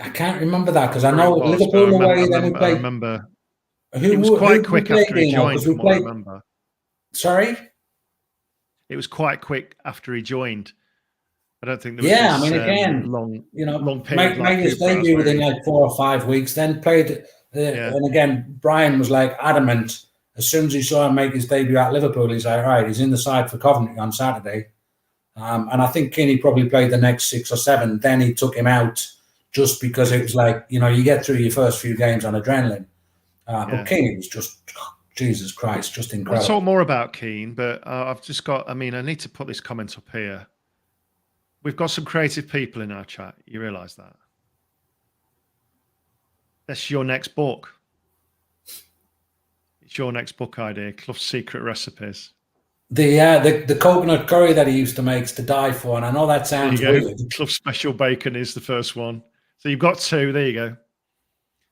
I can't remember that because I know Liverpool away. Then we played. I remember. It was quite quick after he joined, from what I remember. Sorry? It was quite quick after he joined. I don't think there was I mean, again, long period. Made his debut within like 4 or 5 weeks, then played. And again, Brian was like adamant. As soon as he saw him make his debut at Liverpool, he's like, right, he's in the side for Coventry on Saturday. And I think Kinney probably played the next 6 or 7. Then he took him out just because it was like, you know, you get through your first few games on adrenaline. But Keane was just, Jesus Christ, just incredible. We'll talk more about Keane, but I've just got, I need to put this comment up here. We've got some creative people in our chat. You realise that? That's your next book. It's your next book idea, Clough's Secret Recipes. The coconut curry that he used to make is to die for, and I know that sounds weird. Clough's Special Bacon is the first one. So you've got 2. There you go.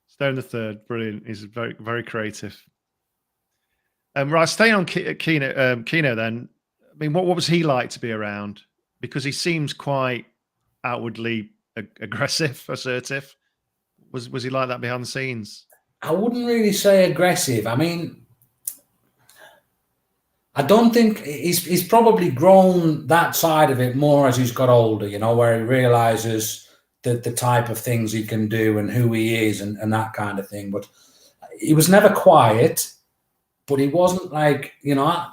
Stone the third. Brilliant. He's very, very creative. Right, staying on Keno then. I mean, what was he like to be around? Because he seems quite outwardly aggressive, assertive. Was he like that behind the scenes? I wouldn't really say aggressive. I mean, I don't think he's probably grown that side of it more as he's got older, you know, where he realizes the type of things he can do and who he is and that kind of thing. But he was never quiet, but he wasn't like, you know,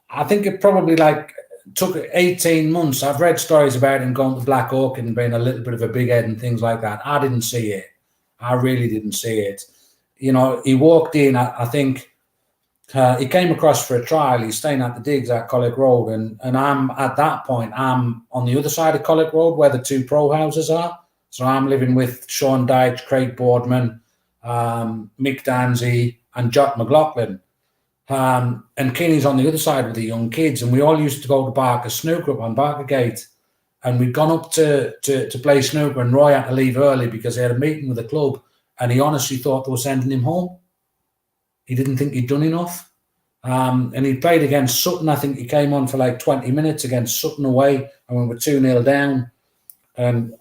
I think it probably like took 18 months. I've read stories about him going to Black Orchid and being a little bit of a big head and things like that. I didn't see it. I really didn't see it. You know, he walked in, I think he came across for a trial. He's staying at the digs at Collick Road, and I'm at that point, I'm on the other side of Collick Road where the two pro houses are. So I'm living with Sean Dyche, Craig Boardman, Mick Danzy, and Jock McLaughlin. And Kenny's on the other side with the young kids, and we all used to go to Barker Snooker up on Barkergate. And we'd gone up to play snooker, and Roy had to leave early because he had a meeting with the club, and he honestly thought they were sending him home. He didn't think he'd done enough. And he played against Sutton. I think he came on for like 20 minutes against Sutton away, and we were 2-0 down. And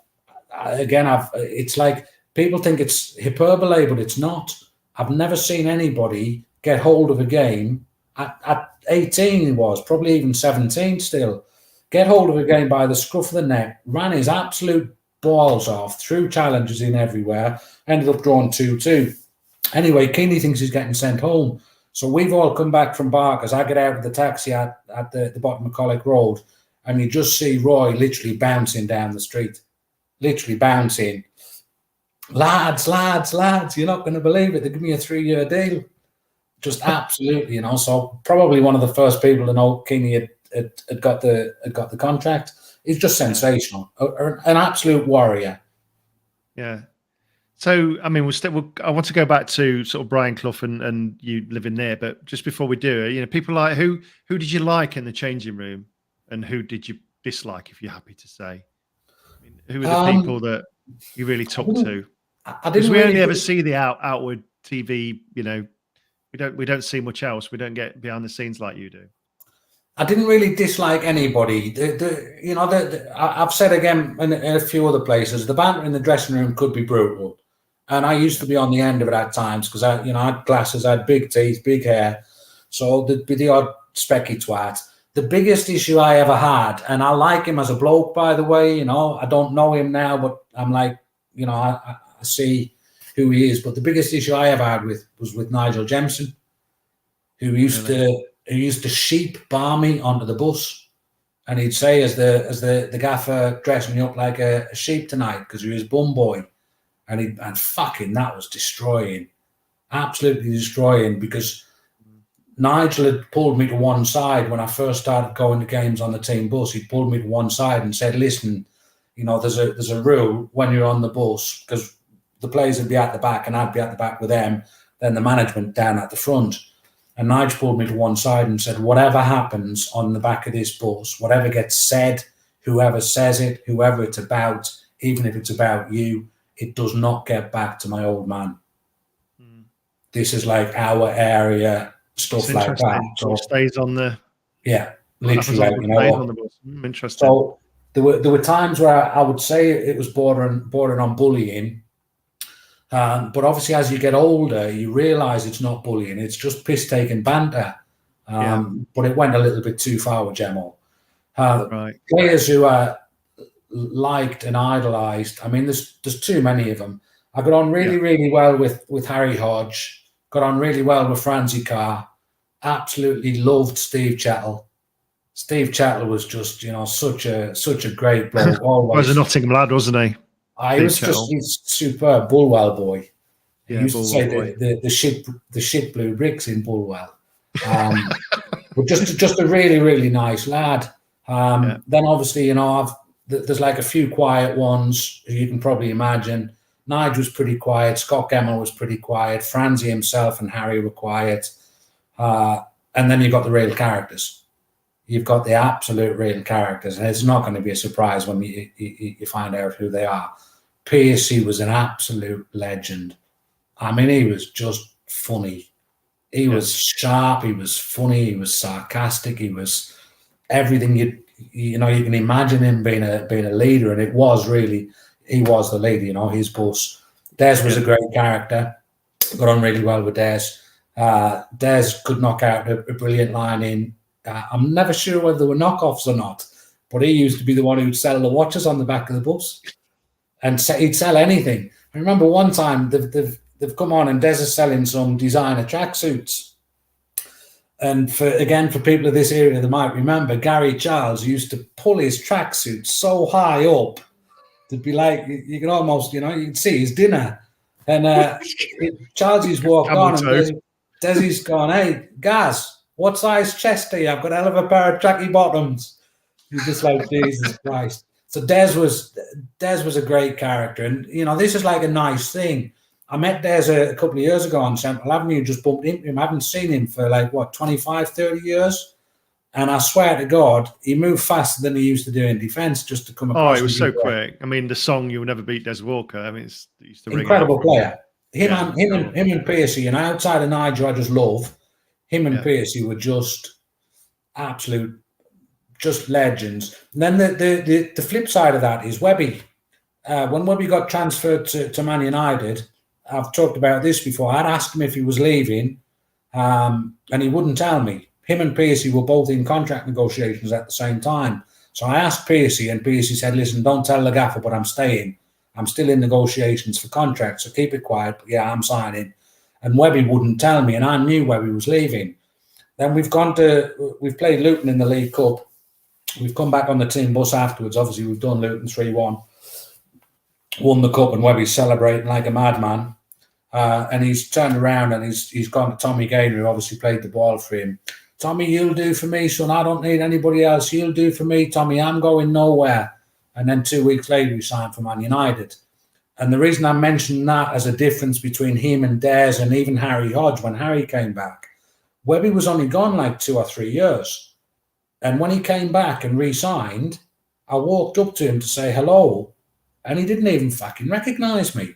again, it's like people think it's hyperbole, but it's not. I've never seen anybody get hold of a game at 18, he was, probably even 17 still, get hold of a game by the scruff of the neck, ran his absolute balls off, threw challenges in everywhere, ended up drawing 2-2. Anyway, Keeney thinks he's getting sent home. So we've all come back from Barker's. I get out of the taxi at the bottom of Collick Road, and you just see Roy literally bouncing down the street. Literally bouncing. Lads, you're not going to believe it. They give me a 3-year deal. Just absolutely, you know. So probably one of the first people to know Keeney had got the contract. He's just sensational. An absolute warrior. Yeah. So, I mean, I want to go back to sort of Brian Clough and you living there, but just before we do, you know, people like who did you like in the changing room, and who did you dislike, if you're happy to say? I mean, who are the people that you really took to? Because we only ever see the outward TV. You know, we don't see much else. We don't get behind the scenes like you do. I didn't really dislike anybody. I've said again in a few other places, the banter in the dressing room could be brutal. And I used to be on the end of it at times because I had glasses, I had big teeth, big hair. So there'd be the odd specky twat. The biggest issue I ever had, and I like him as a bloke, by the way, you know, I don't know him now, but I'm like, you know, I see who he is. But the biggest issue I ever had was with Nigel Jemson, who used to sheep bar me onto the bus. And he'd say, as the gaffer dressed me up like a sheep tonight because he was bum boy. And fucking, that was destroying, absolutely destroying, because Nigel had pulled me to one side when I first started going to games on the team bus. He pulled me to one side and said, listen, you know, there's a rule when you're on the bus, because the players would be at the back and I'd be at the back with them, then the management down at the front. And Nigel pulled me to one side and said, whatever happens on the back of this bus, whatever gets said, whoever says it, whoever it's about, even if it's about you, it does not get back to my old man. This is like our area, stuff like that. So it stays on the... Yeah, literally. Like, you know, on the bus. Interesting. So there were times where I would say it was bordering on bullying. But obviously, as you get older, you realise it's not bullying. It's just piss-taking banter. But it went a little bit too far with Gemmo. Right. Players who are liked and idolised, I mean, there's too many of them. I got on really well with Harry Hodge. Got on really well with Francie Carr. Absolutely loved Steve Chattle. Steve Chattle was just, you know, such a great bloke. Always. He was a Nottingham lad, wasn't he? He was just a superb Bulwell boy. He used to say the shit blue bricks in Bulwell. But just a really nice lad. Then obviously, you know, there's like a few quiet ones who you can probably imagine. Nigel was pretty quiet. Scott Gemmell was pretty quiet. Franzie himself and Harry were quiet. And then you've got the real characters. You've got the absolute real characters. And it's not going to be a surprise when you find out who they are. Piercy was an absolute legend. I mean, he was just funny. He was sharp. He was funny. He was sarcastic. He was everything you can imagine him being a leader. And it was really... He was the leader, you know, his boss. Des was a great character. Got on really well with Des. Des could knock out a brilliant line in. I'm never sure whether they were knockoffs or not, but he used to be the one who'd sell the watches on the back of the bus. And he'd sell anything. I remember one time they've come on and Des is selling some designer tracksuits. And for people of this area that might remember, Gary Charles used to pull his tracksuits so high up, it'd be like, you can almost, you know, you can see his dinner. And Charlie's walked on, and Camel-toed. Desi's gone, "Hey, Gaz, what size chest are you? I've got a hell of a pair of tracky bottoms." He's just like, Jesus Christ. So Des was a great character. And, you know, this is like a nice thing. I met Des a couple of years ago on Central Avenue, just bumped into him. I haven't seen him for like, 25, 30 years. And I swear to God, he moved faster than he used to do in defence just to come across. Oh, it was so quick. I mean, the song "You'll Never Beat Des Walker." I mean, it used to ring incredible out. Player. Him and Piercy, and outside of Nigel, I just love him and Piercy were just absolute, just legends. And then the flip side of that is Webby. When Webby got transferred to Man United, I've talked about this before. I'd asked him if he was leaving, and he wouldn't tell me. Him and Piercy were both in contract negotiations at the same time. So I asked Piercy, and Piercy said, "Listen, don't tell the gaffer, but I'm staying. I'm still in negotiations for contracts, so keep it quiet. But yeah, I'm signing." And Webby wouldn't tell me, and I knew Webby was leaving. Then we've played Luton in the League Cup. We've come back on the team bus afterwards. Obviously, we've done Luton 3-1, won the cup, and Webby's celebrating like a madman. And he's turned around and he's gone to Tommy Gaynor, who obviously played the ball for him. "Tommy, you'll do for me, son. I don't need anybody else. You'll do for me, Tommy. I'm going nowhere." And then 2 weeks later, he signed for Man United. And the reason I mentioned that as a difference between him and Des and even Harry Hodge, when Harry came back, Webby was only gone like 2 or 3 years. And when he came back and re-signed, I walked up to him to say hello, and he didn't even fucking recognise me.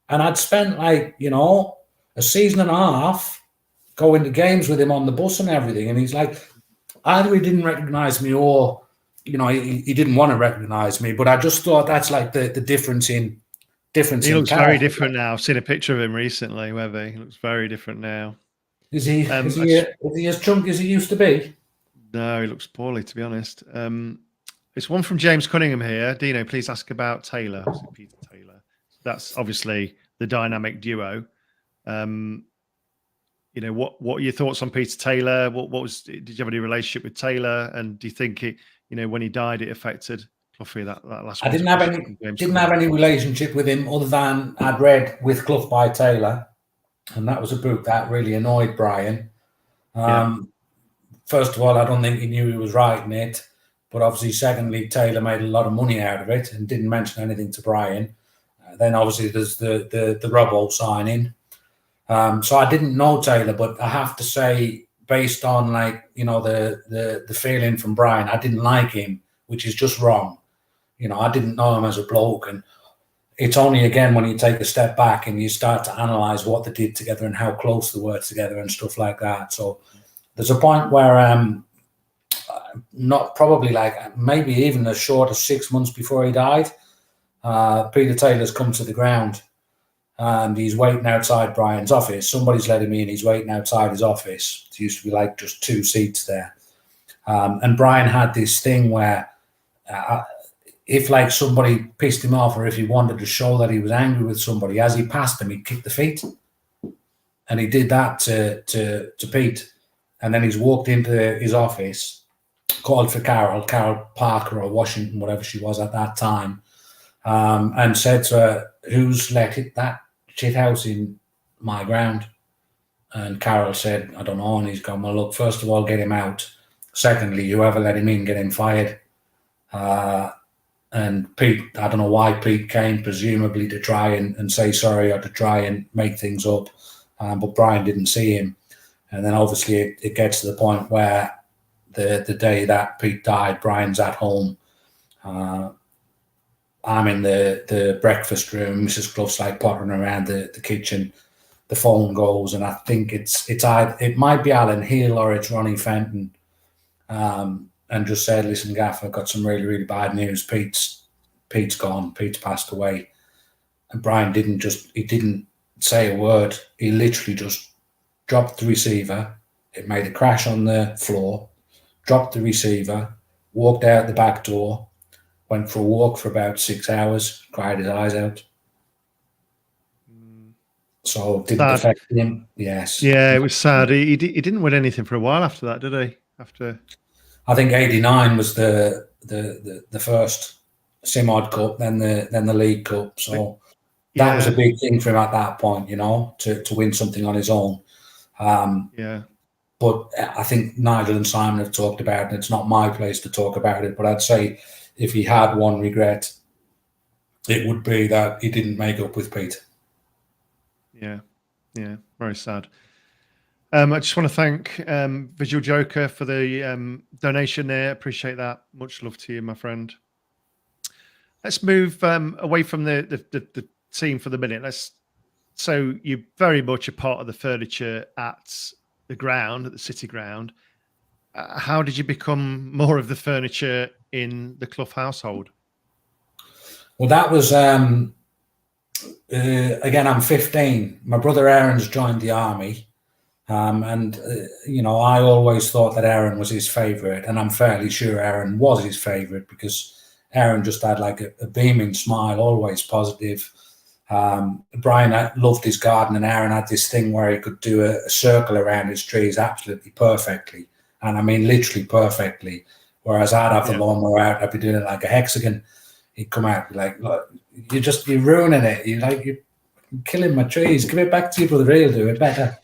And I'd spent like, you know, a season and a half going to games with him on the bus and everything. And he's like, either he didn't recognise me or, you know, he didn't want to recognise me. But I just thought that's like the difference in He looks very different now. I've seen a picture of him recently, Webby. He looks very different now. Is he as chunky as he used to be? No, he looks poorly, to be honest. It's one from James Cunningham here. Dino, please ask about Taylor. Peter Taylor. That's obviously the dynamic duo. You know, what are your thoughts on Peter Taylor? Did you have any relationship with Taylor? And do you think it, you know, when he died, it affected Cloughy that last? I didn't have any relationship with him other than I'd read With Clough by Taylor, and that was a book that really annoyed Brian. First of all, I don't think he knew he was writing it, but obviously, secondly, Taylor made a lot of money out of it and didn't mention anything to Brian. Then obviously there's the Robbo signing. So I didn't know Taylor, but I have to say, based on like, you know, the feeling from Brian, I didn't like him, which is just wrong. You know, I didn't know him as a bloke, and it's only again when you take a step back and you start to analyse what they did together and how close they were together and stuff like that. So there's a point where not probably like maybe even as short as 6 months before he died, Peter Taylor's come to the ground. And he's waiting outside Brian's office. Somebody's let him in. He's waiting outside his office. It used to be like just 2 seats there. And Brian had this thing where if like somebody pissed him off or if he wanted to show that he was angry with somebody, as he passed him, he'd kick the feet. And he did that to Pete. And then he's walked into his office, called for Carol Parker or Washington, whatever she was at that time, and said to her, "Who's let that shit house in my ground?" And Carol said, "I don't know." And he's gone, "Well, look, first of all, get him out. Secondly, whoever let him in, get him fired." And Pete, I don't know why Pete came, presumably to try and say sorry or to try and make things up. But Brian didn't see him. And then obviously it gets to the point where the day that Pete died, Brian's at home. I'm in the breakfast room. Mrs. Clough's like pottering around the kitchen. The phone goes, and I think it might be Alan Hill or it's Ronnie Fenton, and just said, "Listen, Gaff, I've got some really, really bad news. Pete's gone. Pete's passed away." And Brian didn't say a word. He literally just dropped the receiver. It made a crash on the floor. Dropped the receiver. Walked out the back door. Went for a walk for about 6 hours, cried his eyes out. So did it affect him? Yes. Yeah, it was sad. He didn't win anything for a while after that, did he? I think '89 was the first Simod Cup, then the League Cup. So That was a Yeah. big thing for him at that point, to win something on his own. Yeah. But I think Nigel and Simon have talked about it, and it's not my place to talk about it, but I'd say if he had one regret, it would be that he didn't make up with Pete. Yeah. Yeah. Very sad. I just want to thank Visual Joker for the donation there. Appreciate that. Much love to you, my friend. Let's move away from the team for the minute. So you're very much a part of the furniture at the ground, at the city ground. How did you become more of the furniture in the Clough household? Well, that was again, I'm 15. My brother Aaron's joined the army. I always thought that Aaron was his favourite, and I'm fairly sure Aaron was his favourite because Aaron just had like a beaming smile, always positive. Brian loved his garden, and Aaron had this thing where he could do a circle around his trees absolutely perfectly. And I mean, literally perfectly. Whereas I'd have the lawnmower out, I'd be doing it like a hexagon. He'd come out and be like, look, you're ruining it. You're killing my trees. Give it back to your brother, he'll do it better.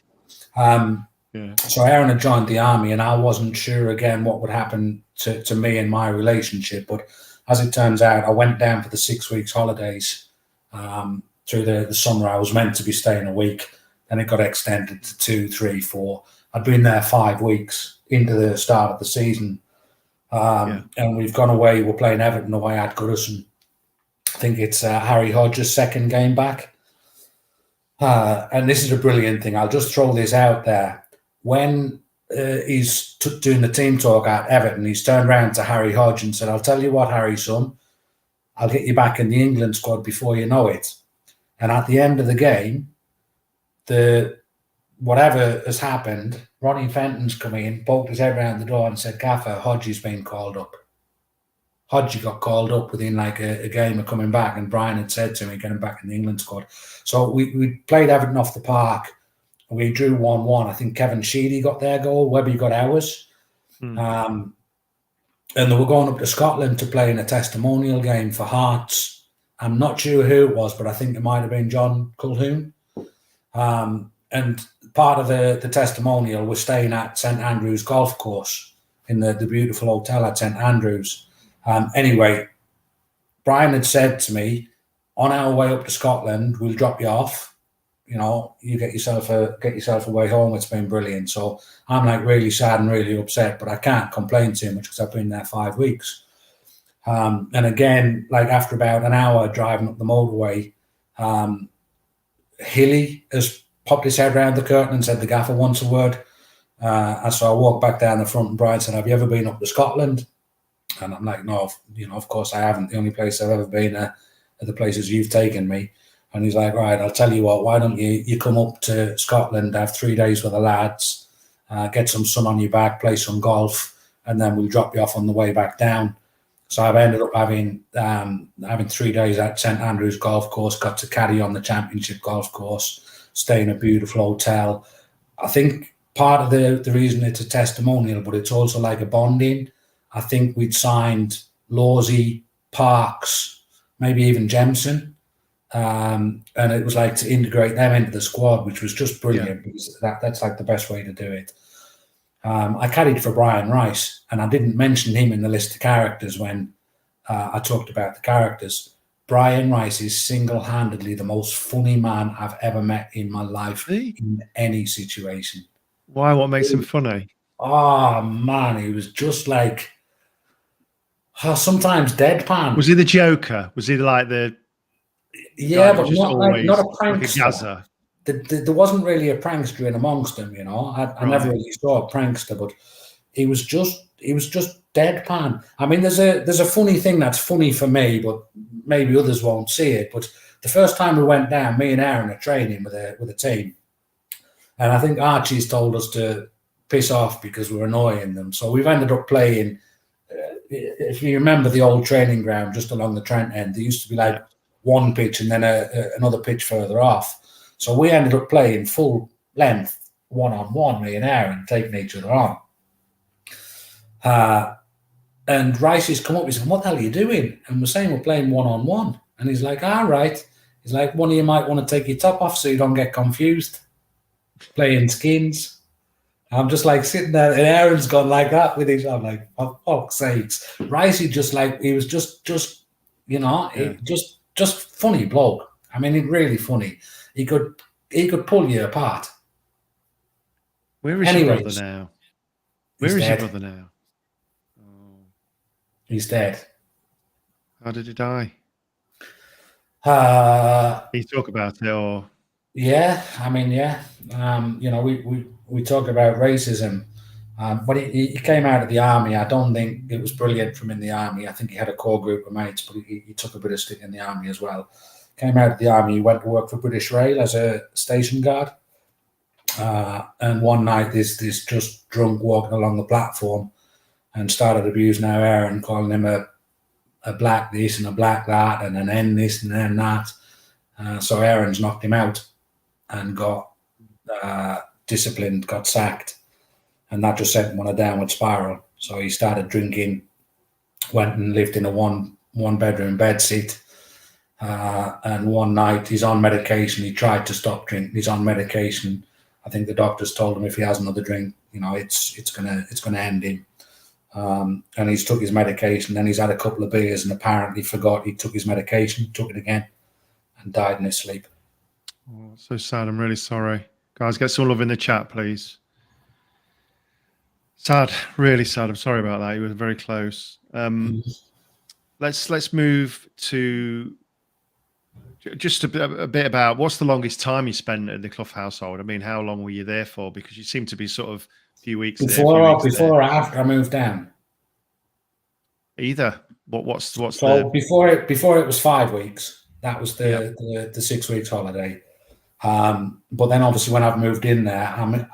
So Aaron had joined the army, and I wasn't sure again what would happen to me and my relationship. But as it turns out, I went down for the 6 weeks holidays through the summer. I was meant to be staying a week, and it got extended to 2, 3, 4. I'd been there 5 weeks into the start of the season, and we've gone away. We're playing Everton away at Goodison. I think it's Harry Hodges' second game back. And this is a brilliant thing. I'll just throw this out there. When he's doing the team talk at Everton, he's turned around to Harry Hodge and said, I'll tell you what, Harry, son, I'll get you back in the England squad before you know it. And at the end of the game, whatever has happened, Ronnie Fenton's come in, poked his head around the door and said, Gaffer, Hodgie's been called up. Hodgie got called up within like a game of coming back, and Brian had said to me, get him back in the England squad. So we played Everton off the park, and we drew 1-1. I think Kevin Sheedy got their goal, Webby got ours. And they were going up to Scotland to play in a testimonial game for Hearts. I'm not sure who it was, but I think it might have been John Colquhoun. And part of the testimonial was staying at St Andrews Golf Course in the beautiful hotel at St Andrews. Anyway, Brian had said to me, on our way up to Scotland, we'll drop you off. You get yourself a way home. It's been brilliant. So I'm like really sad and really upset, but I can't complain too much because I've been there 5 weeks. And again, like after about an hour driving up the motorway, Hilly has popped his head around the curtain and said the gaffer wants a word. And so I walked back down the front, and Brian said, have you ever been up to Scotland? And I'm like, no, of course I haven't. The only place I've ever been are the places you've taken me. And he's like, right, I'll tell you what, why don't you come up to Scotland, have 3 days with the lads, get some sun on your back, play some golf, and then we'll drop you off on the way back down. So I've ended up having 3 days at St Andrews Golf Course, got to caddy on the Championship Golf Course, stay in a beautiful hotel. I think part of the reason it's a testimonial, but it's also like a bonding. I think we'd signed Lawsy, Parks, maybe even Jemson. And it was like to integrate them into the squad, which was just brilliant because that's like the best way to do it. I caddied for Brian Rice, and I didn't mention him in the list of characters when I talked about the characters. Brian Rice is single-handedly the most funny man I've ever met in my life in any situation. Why? What makes him funny? Oh, man, he was just like... sometimes deadpan. Was he the Joker? Was he like the? Yeah, but not a prankster. Like there wasn't really a prankster in amongst them, I never really saw a prankster, but he was just deadpan. I mean, there's a funny thing that's funny for me, but maybe others won't see it. But the first time we went down, me and Aaron are training with a team, and I think Archie's told us to piss off because we're annoying them. So we've ended up playing. If you remember the old training ground just along the Trent end, there used to be like one pitch and then another pitch further off. So we ended up playing full length, 1-on-1, me and Aaron, taking each other on. And Rice has come up, he said, what the hell are you doing? And we're saying we're playing 1-on-1. And he's like, all right. He's like, one of you might want to take your top off so you don't get confused. Playing skins. I'm just like sitting there, and Aaron's gone like that with his. I'm like, for fuck's sakes. Ricey just like, he was just you know, just funny bloke. I mean, really funny. He could pull you apart. Where is your brother now? Where is your brother now? Oh. He's dead. How did he die? Can you talk about it, or? Yeah, I mean, yeah. You know, we talk about racism. But he came out of the army. I don't think it was brilliant from in the army. I think he had a core group of mates, but he took a bit of stick in the army as well. Came out of the army, he went to work for British Rail as a station guard. And one night, this just drunk walking along the platform and started abusing our Aaron, calling him a black this and a black that and an N this and an N that. So Aaron's knocked him out and got disciplined, got sacked. And that just sent him on a downward spiral. So he started drinking, went and lived in a one bedroom bedsit. And one night he's on medication. He tried to stop drinking. He's on medication. I think the doctors told him if he has another drink, you know, it's gonna end him. And he's took his medication. Then he's had a couple of beers and apparently forgot he took his medication, took it again, and died in his sleep. Oh, so sad. I'm really sorry, guys. Get some love in the chat, please. Sad, really sad. I'm sorry about that. You were very close. Let's move to just a bit about what's the longest time you spent in the Clough household. I mean, how long were you there for? Because you seem to be sort of a few weeks before or after I moved down. Either. What's so before it was 5 weeks. That was the 6 weeks holiday. But then obviously when I've moved in there,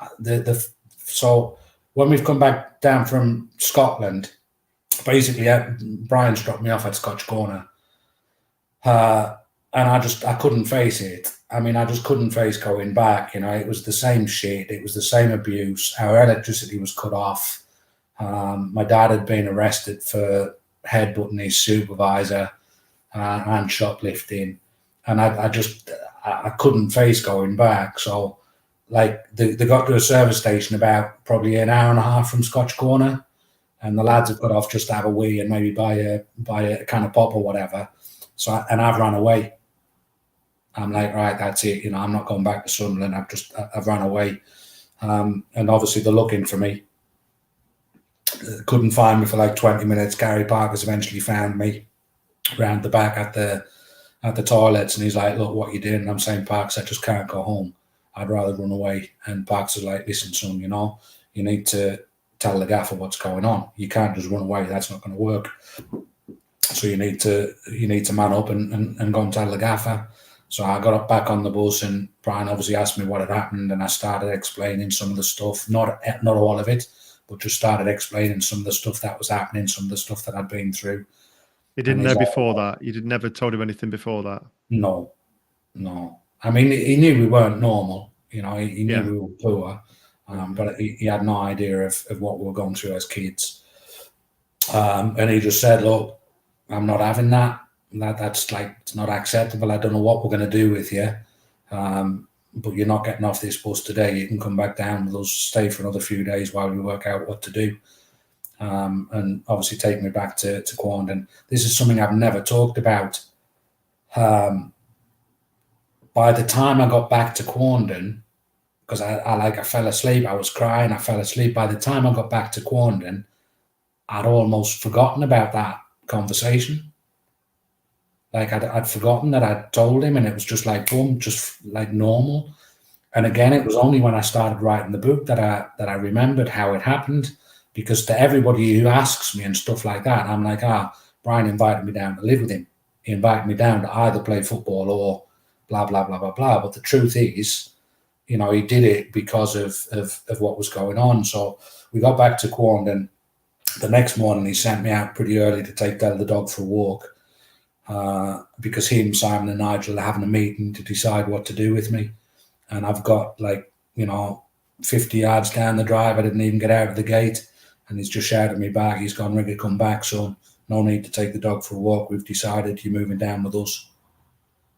so when we've come back down from Scotland, basically Brian's dropped me off at Scotch Corner. And I couldn't face it. I mean, I just couldn't face going back. You know, it was the same shit. It was the same abuse. Our electricity was cut off. My dad had been arrested for headbutting his supervisor and shoplifting. And I couldn't face going back. So, like, they got to a service station about probably an hour and a half from Scotch Corner. And the lads have got off just to have a wee and maybe buy a can of pop or whatever. So, I've run away. I'm like, right, that's it. You know, I'm not going back to Sunderland. I've run away. And obviously they're looking for me. Couldn't find me for like 20 minutes. Gary Parker's eventually found me round the back at the toilets. And he's like, look, what you doing? And I'm saying, Parks, I just can't go home. I'd rather run away. And Parks is like, listen, son, you know, you need to tell the gaffer what's going on. You can't just run away. That's not going to work. So you need to man up and go and tell the gaffer. So I got up back on the bus, and Brian obviously asked me what had happened, and I started explaining some of the stuff, not all of it, but just started explaining some of the stuff that was happening, some of the stuff that I'd been through. You didn't know before that? You never told him anything before that? No. I mean, he knew we weren't normal. You know, he knew we were poor, but he had no idea of what we were going through as kids. And he just said, look, I'm not having that. That's like, it's not acceptable. I don't know what we're going to do with you. But you're not getting off this bus today. You can come back down with us, stay for another few days while we work out what to do. And obviously take me back to Quarndon. This is something I've never talked about. By the time I got back to Quarndon, because I fell asleep, I was crying, I fell asleep. By the time I got back to Quarndon, I'd almost forgotten about that conversation. Like I'd forgotten that I'd told him, and it was just like boom, just like normal. And again, it was only when I started writing the book that I remembered how it happened. Because to everybody who asks me and stuff like that, I'm like, Brian invited me down to live with him. He invited me down to either play football or blah blah blah blah blah. But the truth is, you know, he did it because of what was going on. So we got back to Quarndon. The next morning, he sent me out pretty early to take Del the dog for a walk. Because him, Simon and Nigel are having a meeting to decide what to do with me. And I've got 50 yards down the drive. I didn't even get out of the gate. And he's just shouted me back. He's gone, Riggy, come back, son. No need to take the dog for a walk. We've decided you're moving down with us.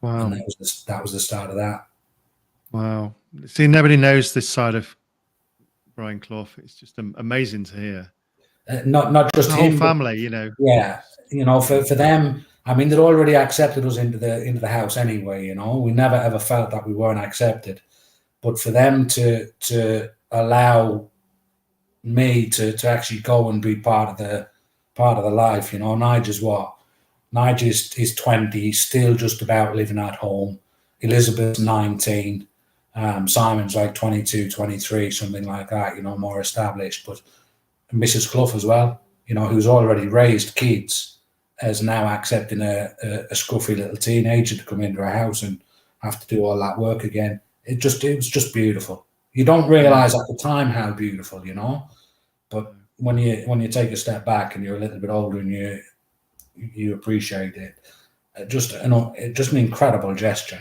Wow. And that was the start of that. Wow. See, nobody knows this side of Brian Clough. It's just amazing to hear. Not just The him, whole but family, you know. yeah, you know, for them, I mean, they'd already accepted us into the house anyway. You know, we never ever felt that we weren't accepted, but for them to allow me to actually go and be part of the life, you know, Nigel's 20, still just about living at home. Elizabeth's 19. Simon's like 22, 23, something like that, you know, more established. But Mrs. Clough as well, you know, who's already raised kids, is now accepting a scruffy little teenager to come into her house and have to do all that work again. It was just beautiful. You don't realise at the time how beautiful, you know, but when you take a step back and you're a little bit older and you appreciate it, just an incredible gesture.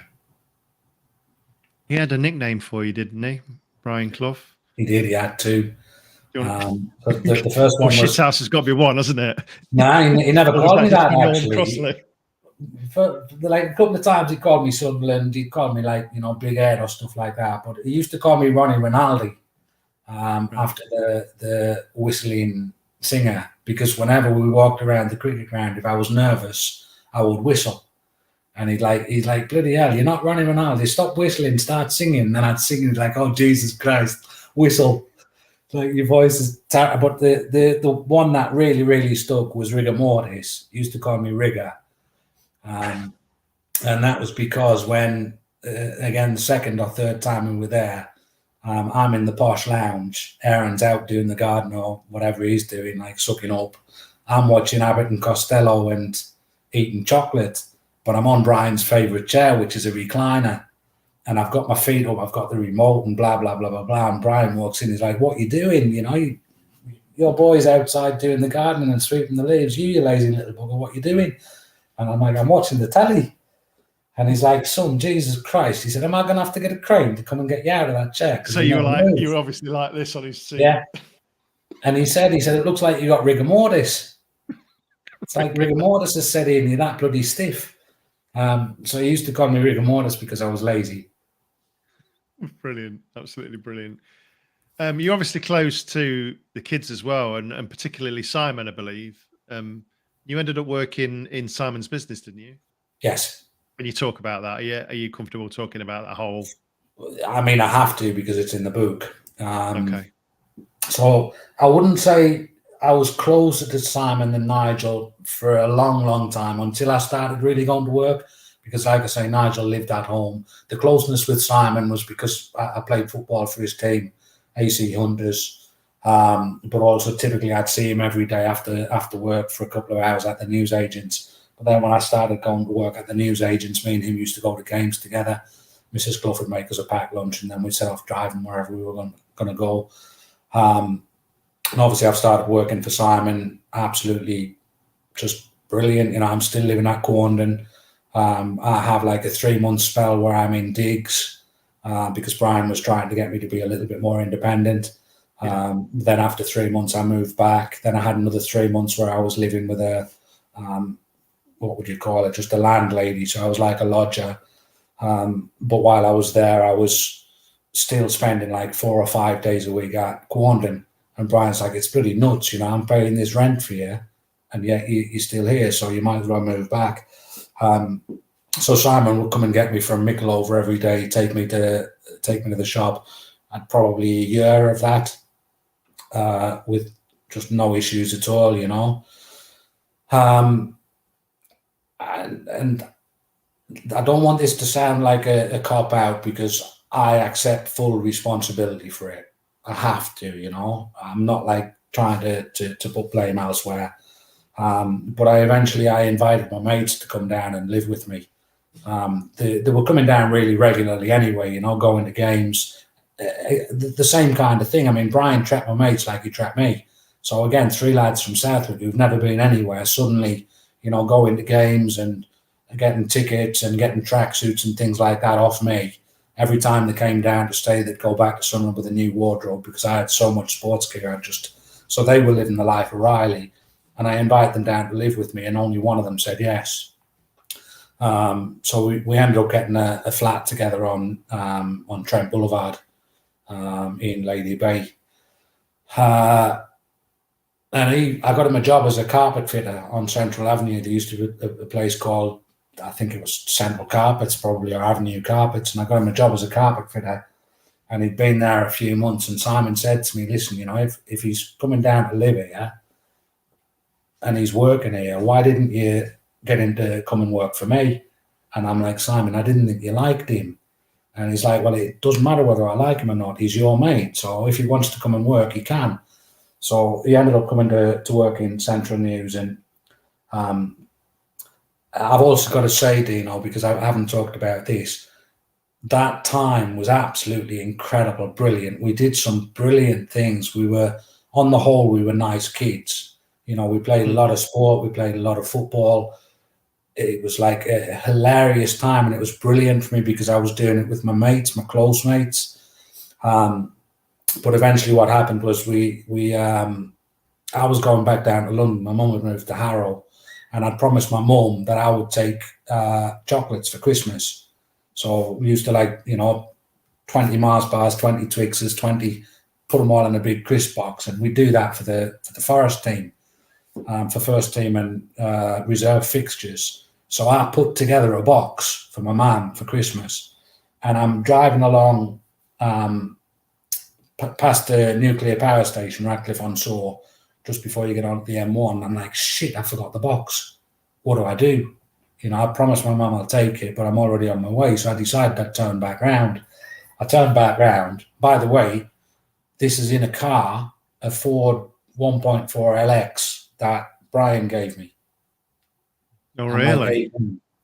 He had a nickname for you, didn't he, Brian Clough? He did. He had to. The first one was shithouse has got to be one, hasn't it? No, he never called me that actually. For like a couple of times he called me Sunderland. He called me like, you know, Big Ed or stuff like that. But he used to call me Ronnie Rinaldi after the whistling singer, because whenever we walked around the cricket ground, if I was nervous, I would whistle. And he's like, bloody hell, you're not Ronnie Rinaldi. Stop whistling, start singing. And then I'd sing, and he's like, oh Jesus Christ, whistle. Like, your voice is terrible. But the one that really, really stuck was Rigor Mortis. He used to call me Rigger. And that was because when, again, the second or third time we were there, I'm in the posh lounge. Aaron's out doing the garden or whatever he's doing, like sucking up. I'm watching Abbott and Costello and eating chocolate. But I'm on Brian's favourite chair, which is a recliner. And I've got my feet up, I've got the remote and blah, blah, blah, blah, blah. And Brian walks in, he's like, what are you doing? You know, your boy's outside doing the gardening and sweeping the leaves. You lazy little bugger, what are you doing? And I'm like, I'm watching the telly. And he's like, son, Jesus Christ. He said, am I going to have to get a crane to come and get you out of that chair? So you were obviously like this on his seat. Yeah. And he said, it looks like you got rigor mortis. It's like rigor mortis has set in, you're that bloody stiff. So he used to call me rigor mortis because I was lazy. Brilliant. Absolutely brilliant. You're obviously close to the kids as well, and particularly Simon, I believe. You ended up working in Simon's business, didn't you? Yes. When you talk about that, are you comfortable talking about that whole? I mean, I have to because it's in the book. Okay. So I wouldn't say I was closer to Simon than Nigel for a long, long time until I started really going to work. Because, like I say, Nigel lived at home. The closeness with Simon was because I played football for his team, AC Hunters. But also, typically, I'd see him every day after work for a couple of hours at the newsagents. But then when I started going to work at the newsagents, me and him used to go to games together. Mrs. Clough would make us a packed lunch, and then we'd set off driving wherever we were going to go. And obviously, I've started working for Simon. Absolutely just brilliant. You know, I'm still living at Corndon. I have like a 3-month spell where I'm in digs because Brian was trying to get me to be a little bit more independent. Then after 3 months, I moved back. Then I had another 3 months where I was living with a, what would you call it, just a landlady. So I was like a lodger. But while I was there, I was still spending like 4 or 5 days a week at Corndon. And Brian's like, it's bloody nuts, you know, I'm paying this rent for you, and yet you're still here, so you might as well move back. So Simon would come and get me from Mickleover every day, take me to the shop. I'd probably a year of that with just no issues at all, you know. And I don't want this to sound like a cop out because I accept full responsibility for it. I have to, you know. I'm not like trying to put blame elsewhere. But I invited my mates to come down and live with me. They were coming down really regularly anyway, you know, going to games, the same kind of thing. I mean, Brian trapped my mates like he trapped me. So again, 3 lads from Southwood who've never been anywhere suddenly, you know, going to games and getting tickets and getting tracksuits and things like that off me. Every time they came down to stay, they'd go back to Sunderland with a new wardrobe because I had so much sports gear. So they were living the life of Riley. And I invited them down to live with me, and only one of them said yes. So we ended up getting a flat together on Trent Boulevard in Lady Bay. And I got him a job as a carpet fitter on Central Avenue. There used to be a place called, I think it was Central Carpets, probably, or Avenue Carpets. And I got him a job as a carpet fitter. And he'd been there a few months. And Simon said to me, listen, if he's coming down to live here and he's working here, why didn't you get him to come and work for me? And I'm like, Simon, I didn't think you liked him. And he's like, well, it doesn't matter whether I like him or not. He's your mate. So if he wants to come and work, he can. So he ended up coming to work in Central News. And I've also got to say, Dino, because I haven't talked about this, that time was absolutely incredible, brilliant. We did some brilliant things. We were, on the whole, we were nice kids. We played a lot of sport. We played a lot of football. It was like a hilarious time, and it was brilliant for me because I was doing it with my mates, my close mates. But eventually what happened was I was going back down to London. My mum had moved to Harrow, and I'd promised my mum that I would take chocolates for Christmas. So we used to 20 Mars bars, 20 Twixes, 20, put them all in a big crisp box. And we do that for the Forest team, for first team and reserve fixtures. So I put together a box for my mum for Christmas, and I'm driving along past the nuclear power station, Ratcliffe-on-Soar, just before you get on the M1. I'm like, shit, I forgot the box. What do I do? I promised my mum I'll take it, but I'm already on my way. So I decided I'd turn back round. I turned back round. By the way, this is in a car, a Ford 1.4 LX that Brian gave me. Oh, really?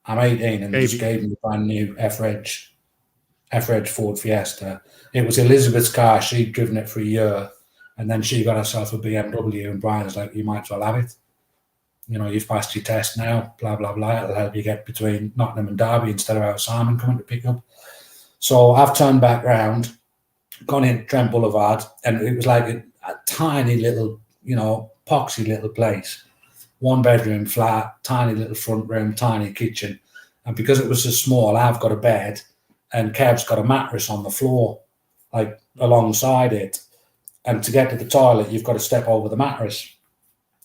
I'm 18 and just gave me a brand new F-Reg Ford Fiesta. It was Elizabeth's car. She'd driven it for a year, and then she got herself a BMW, and Brian was like, you might as well have it. You've passed your test now, blah, blah, blah. It'll help you get between Nottingham and Derby instead of out Simon coming to pick up. So I've turned back round, gone into Trent Boulevard, and it was like a tiny little, poxy little place. 1 bedroom flat, tiny little front room, tiny kitchen. And because it was so small, I've got a bed and Kev's got a mattress on the floor, like alongside it. And to get to the toilet, you've got to step over the mattress.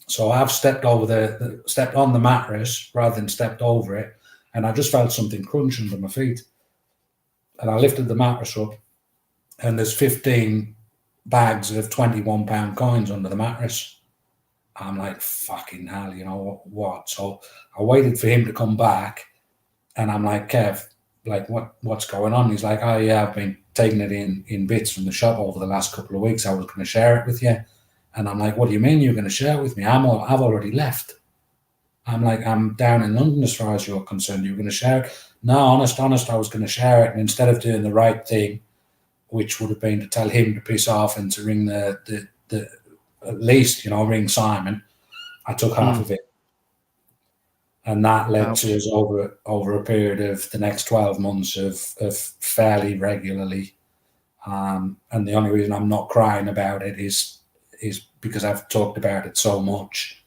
So I've stepped over stepped on the mattress rather than stepped over it. And I just felt something crunch under my feet. And I lifted the mattress up, and there's 15 bags of £21 coins under the mattress. I'm like, fucking hell, what? So I waited for him to come back, and I'm like, Kev, like, what's going on? He's like, oh yeah, I've been taking it in bits from the shop over the last couple of weeks. I was going to share it with you. And I'm like, what do you mean you're going to share it with me? I've already left. I'm like, I'm down in London as far as you're concerned. You're going to share it? No, honest, I was going to share it. And instead of doing the right thing, which would have been to tell him to piss off and to ring the at least, ring Simon, I took half of it. And that led to us over a period of the next 12 months of fairly regularly. And the only reason I'm not crying about it is because I've talked about it so much.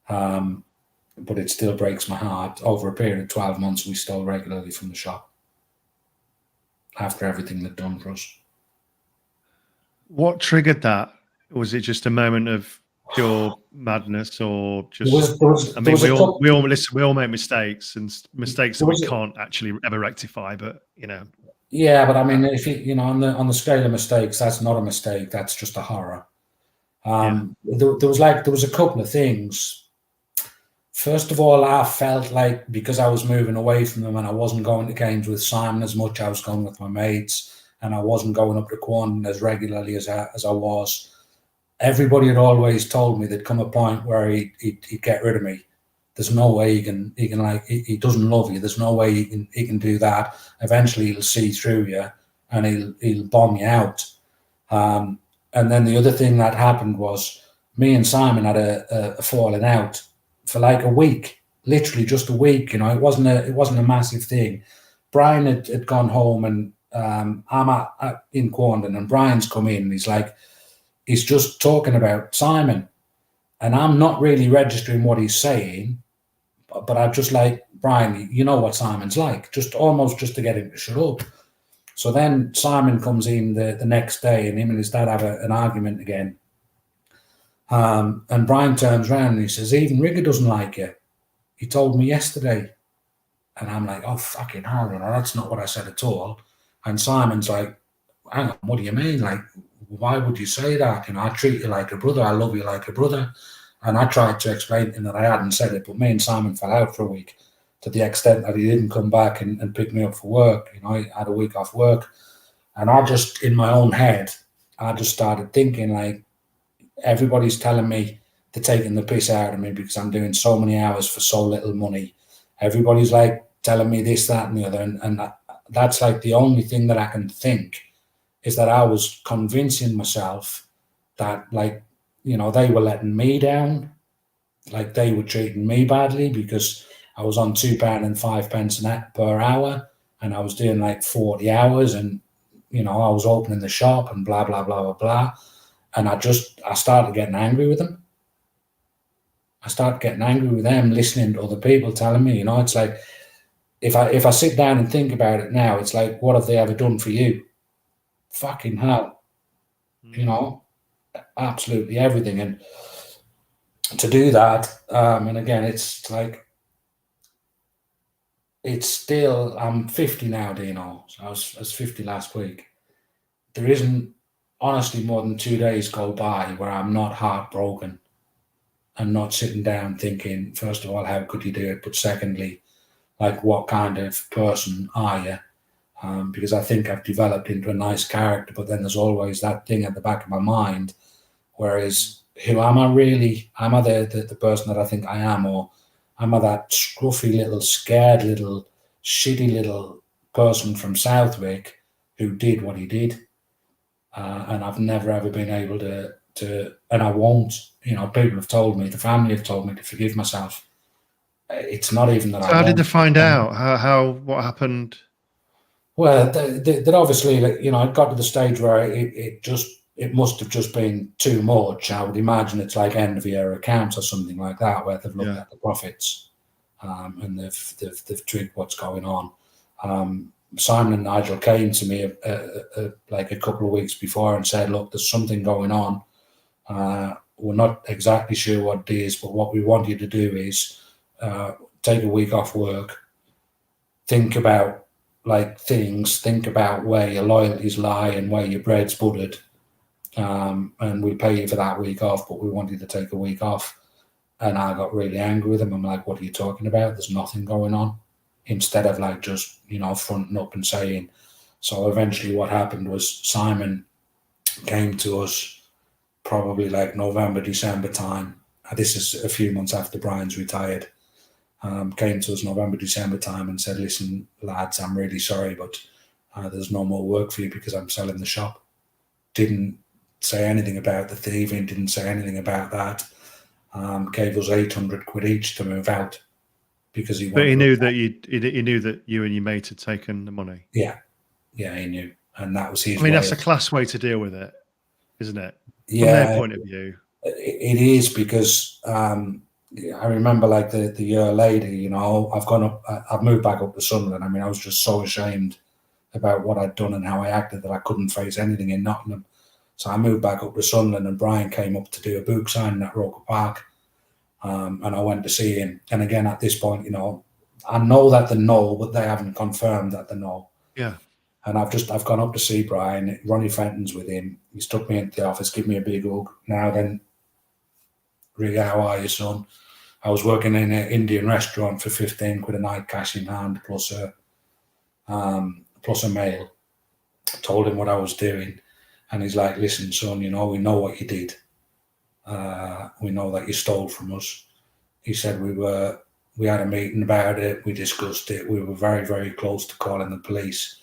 But it still breaks my heart. Over a period of 12 months, we stole regularly from the shop after everything they'd done for us. What triggered that? Was it just a moment of pure madness, or just? We all make mistakes, and mistakes that we can't actually ever rectify. But Yeah, but I mean, if on the scale of mistakes, that's not a mistake. That's just a horror. There was a couple of things. First of all, I felt like because I was moving away from them and I wasn't going to games with Simon as much, I was going with my mates, and I wasn't going up to Quandon as regularly as I was. Everybody had always told me there'd come a point where he'd get rid of me. There's no way he doesn't love you. There's no way he can do that. Eventually he'll see through you and he'll bomb you out. And then the other thing that happened was me and Simon had a falling out for like a week, literally just a week. It wasn't a massive thing. Brian had gone home, and I'm in Quandon, and Brian's come in, and he's just talking about Simon, and I'm not really registering what he's saying, but I just like, Brian, you know what Simon's like, just almost just to get him to shut up. So then Simon comes in the next day, and him and his dad have an argument again. And Brian turns around and he says, even Rigger doesn't like you. He told me yesterday. And I'm like, oh, fucking hell, that's not what I said at all. And Simon's like, hang on, what do you mean? Like, why would you say that? I treat you like a brother. I love you like a brother. And I tried to explain to him that I hadn't said it, but me and Simon fell out for a week to the extent that he didn't come back and pick me up for work. I had a week off work. And I just, in my own head, I just started thinking, like, everybody's telling me they're taking the piss out of me because I'm doing so many hours for so little money. Everybody's like telling me this, that, and the other. And that's like the only thing that I can think is that I was convincing myself that, like, they were letting me down, like they were treating me badly because I was on £2.05 per hour and I was doing like 40 hours and, I was opening the shop and blah, blah, blah, blah, blah. And I started getting angry with them. I started getting angry with them, listening to other people telling me, it's like, if I sit down and think about it now, it's like, what have they ever done for you? Fucking hell. Absolutely everything. And to do that, and again, it's like, it's still, I'm 50 now, Dino. So I was 50 last week. There isn't, honestly, more than 2 days go by where I'm not heartbroken and not sitting down thinking, first of all, how could you do it? But secondly, like, what kind of person are you? Because I think I've developed into a nice character, but then there's always that thing at the back of my mind, whereas who am I really? Am I the person that I think I am, or am I that scruffy little, scared little, shitty little person from Southwick who did what he did? And I've never ever been able to, and I won't. People have told me, the family have told me to forgive myself. It's not even that. So how did they find out? What happened? Well, that obviously, it got to the stage where it must have just been too much. I would imagine it's like end of year accounts or something like that, where they've looked at the profits and they've tweaked what's going on. Simon and Nigel came to me like a couple of weeks before and said, look, there's something going on. We're not exactly sure what it is, but what we want you to do is take a week off work, think about think about where your loyalties lie and where your bread's buttered, and we pay you for that week off, but we want you to take a week off. And I got really angry with him. I'm like, what are you talking about? There's nothing going on. Instead of like just, fronting up and saying. So eventually what happened was Simon came to us probably like November, December time. This is a few months after Brian's retired. Came to us November, December time and said, listen, lads, I'm really sorry, but there's no more work for you because I'm selling the shop. Didn't say anything about the thieving, didn't say anything about that. Gave us 800 quid each to move out. Because he knew that he knew that you and your mate had taken the money. Yeah, he knew, and that was his. I mean, that's a class way to deal with it, isn't it? Yeah, from their point of view, it is, because I remember like the year later, I've moved back up to Sunderland. I mean, I was just so ashamed about what I'd done and how I acted that I couldn't face anything in Nottingham. So I moved back up to Sunderland, and Brian came up to do a book signing at Roker Park. And I went to see him. And again, at this point, I know that they know, but they haven't confirmed that they know. Yeah. And I've gone up to see Brian. Ronnie Fenton's with him. He's took me into the office, give me a big hug. Now then, Riga, how are you, son? I was working in an Indian restaurant for 15 quid a night, cash in hand, plus a meal. Told him what I was doing. And he's like, listen, son, we know what you did. We know that you stole from us. He said we had a meeting about it, we discussed it, we were very, very close to calling the police,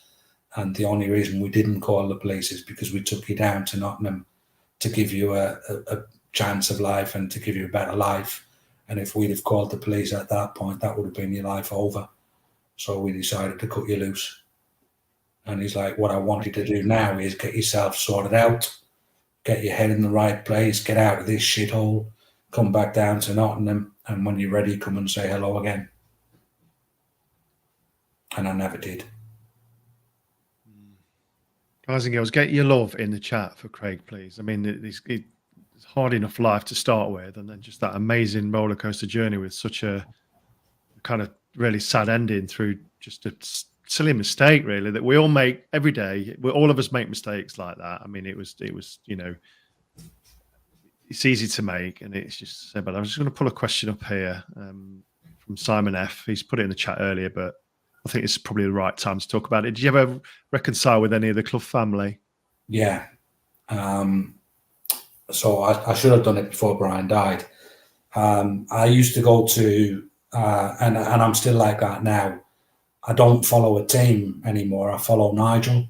and the only reason we didn't call the police is because we took you down to Nottingham to give you a chance of life and to give you a better life, and if we'd have called the police at that point, that would have been your life over. So we decided to cut you loose. And he's like, what I want you to do now is get yourself sorted out, get your head in the right place, get out of this shithole, come back down to Nottingham, and when you're ready, come and say hello again. And I never did. Guys and girls, get your love in the chat for Craig, please. I mean, it's hard enough life to start with, and then just that amazing roller coaster journey with such a kind of really sad ending through just a silly mistake, really, that we all make every day. All of us make mistakes like that. I mean, it was, you know, it's easy to make, and it's just so bad. I'm just going to pull a question up here from Simon F. He's put it in the chat earlier, but I think it's probably the right time to talk about it. Did you ever reconcile with any of the Clough family? Yeah. So I should have done it before Brian died. I used to go to, and I'm still like that now. I don't follow a team anymore. I follow Nigel.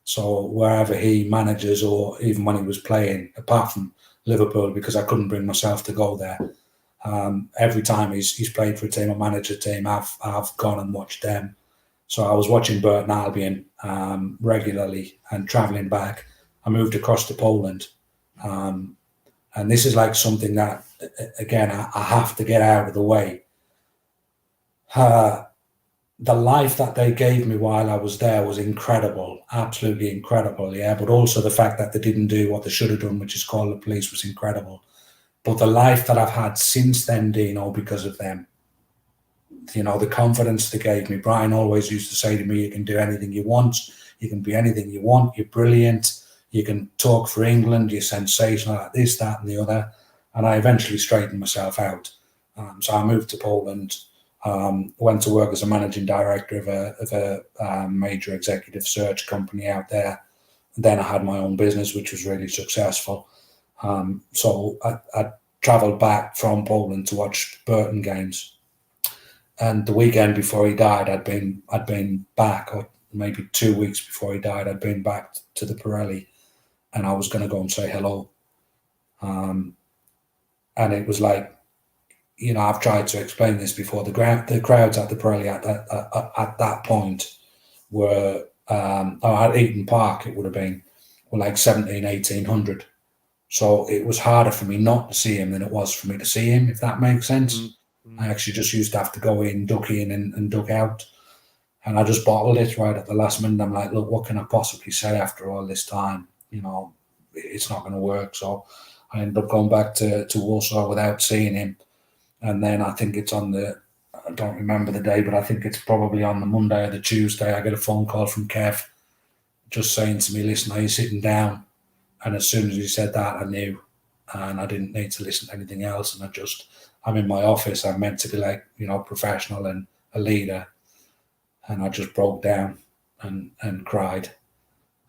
So wherever he manages, or even when he was playing, apart from Liverpool, because I couldn't bring myself to go there. Every time he's played for a team or managed a team, I've gone and watched them. So I was watching Burton Albion regularly, and travelling back, I moved across to Poland. And this is like something that, again, I have to get out of the way. The life that they gave me while I was there was incredible, absolutely incredible, yeah. But also the fact that they didn't do what they should have done, which is call the police, was incredible. But the life that I've had since then, Dino, because of them, you know, the confidence they gave me. Brian always used to say to me, you can do anything you want, you can be anything you want, you're brilliant, you can talk for England, you're sensational at this, that, and the other. And I eventually straightened myself out. So I moved to Poland. Went to work as a managing director of a major executive search company out there. And then I had my own business, which was really successful. So I travelled back from Poland to watch Burton games. And the weekend before he died, I'd been back, or maybe 2 weeks before he died, I'd been back to the Pirelli, and I was going to go and say hello. And it was like, you know, I've tried to explain this before. The crowds at the Pirelli at that point were, at Eaton Park, it would have been, were like 1,800. So it was harder for me not to see him than it was for me to see him, if that makes sense. Mm-hmm. I actually just used to have to go in, duck in and duck out. And I just bottled it right at the last minute. I'm like, look, what can I possibly say after all this time? You know, it's not going to work. So I ended up going back to Warsaw without seeing him. And then I think it's on I don't remember the day, but I think it's probably on the Monday or the Tuesday, I get a phone call from Kev just saying to me, listen, are you sitting down? And as soon as he said that, I knew, and I didn't need to listen to anything else. And I'm in my office. I'm meant to be like, you know, professional and a leader. And I just broke down and cried.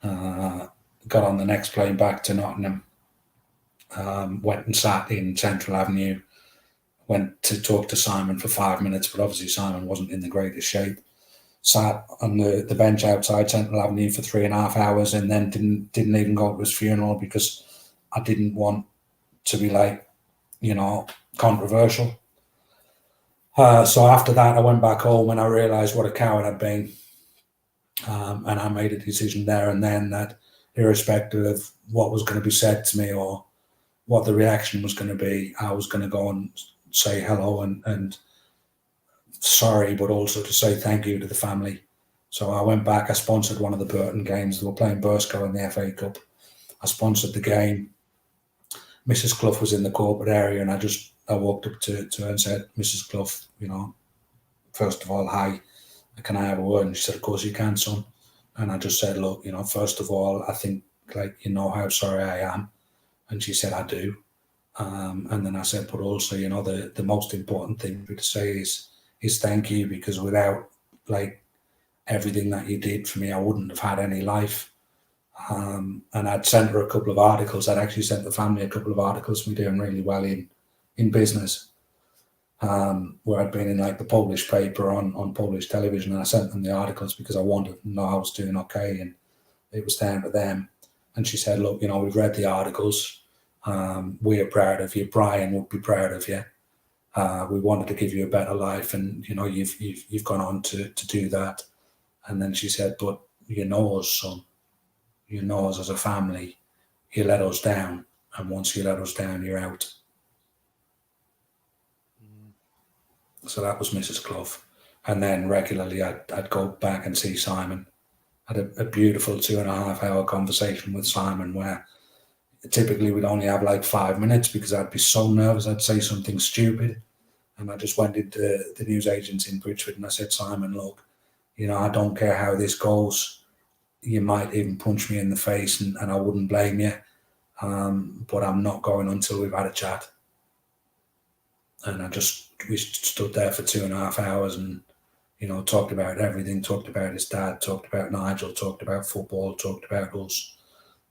Got on the next plane back to Nottingham. Went and sat in Central Avenue. Went to talk to Simon for 5 minutes, but obviously Simon wasn't in the greatest shape. Sat on the bench outside Central Avenue for 3.5 hours, and then didn't even go to his funeral because I didn't want to be like, you know, controversial. So after that, I went back home and I realised what a coward I'd been. And I made a decision there and then that irrespective of what was going to be said to me or what the reaction was going to be, I was going to go and say hello and sorry, but also to say thank you to the family. So I went back. I sponsored one of the Burton games. They were playing Burscough in the FA Cup. I sponsored the game. Mrs. Clough was in the corporate area, and I walked up to her and said, Mrs. Clough, you know, first of all, hi, can I have a word? And she said, of course you can, son. And I just said, look, you know, first of all, I think, like, you know how sorry I am. And she said, I do. And then I said, but also, you know, the most important thing for me to say is thank you, because without, like, everything that you did for me, I wouldn't have had any life. And I'd sent her a couple of articles. I'd actually sent the family a couple of articles for me doing really well in business, where I'd been in like the Polish paper on Polish television, and I sent them the articles because I wanted to know I was doing okay, and it was down to them. And she said, look, you know, we've read the articles. We are proud of you. Brian would be proud of you. We wanted to give you a better life, and you know, you've gone on to do that. And then she said, but you know us, son. You know us as a family. You let us down, and once you let us down, you're out. So that was Mrs. Clough. And then regularly I'd go back and see Simon. I had a beautiful 2.5 hour conversation with Simon where typically we'd only have like 5 minutes because I'd be so nervous I'd say something stupid. And I just went into the news agency in Bridgford and I said, Simon, look, you know, I don't care how this goes. You might even punch me in the face and I wouldn't blame you. But I'm not going until we've had a chat. And we stood there for 2.5 hours and, you know, talked about everything, talked about his dad, talked about Nigel, talked about football, talked about us.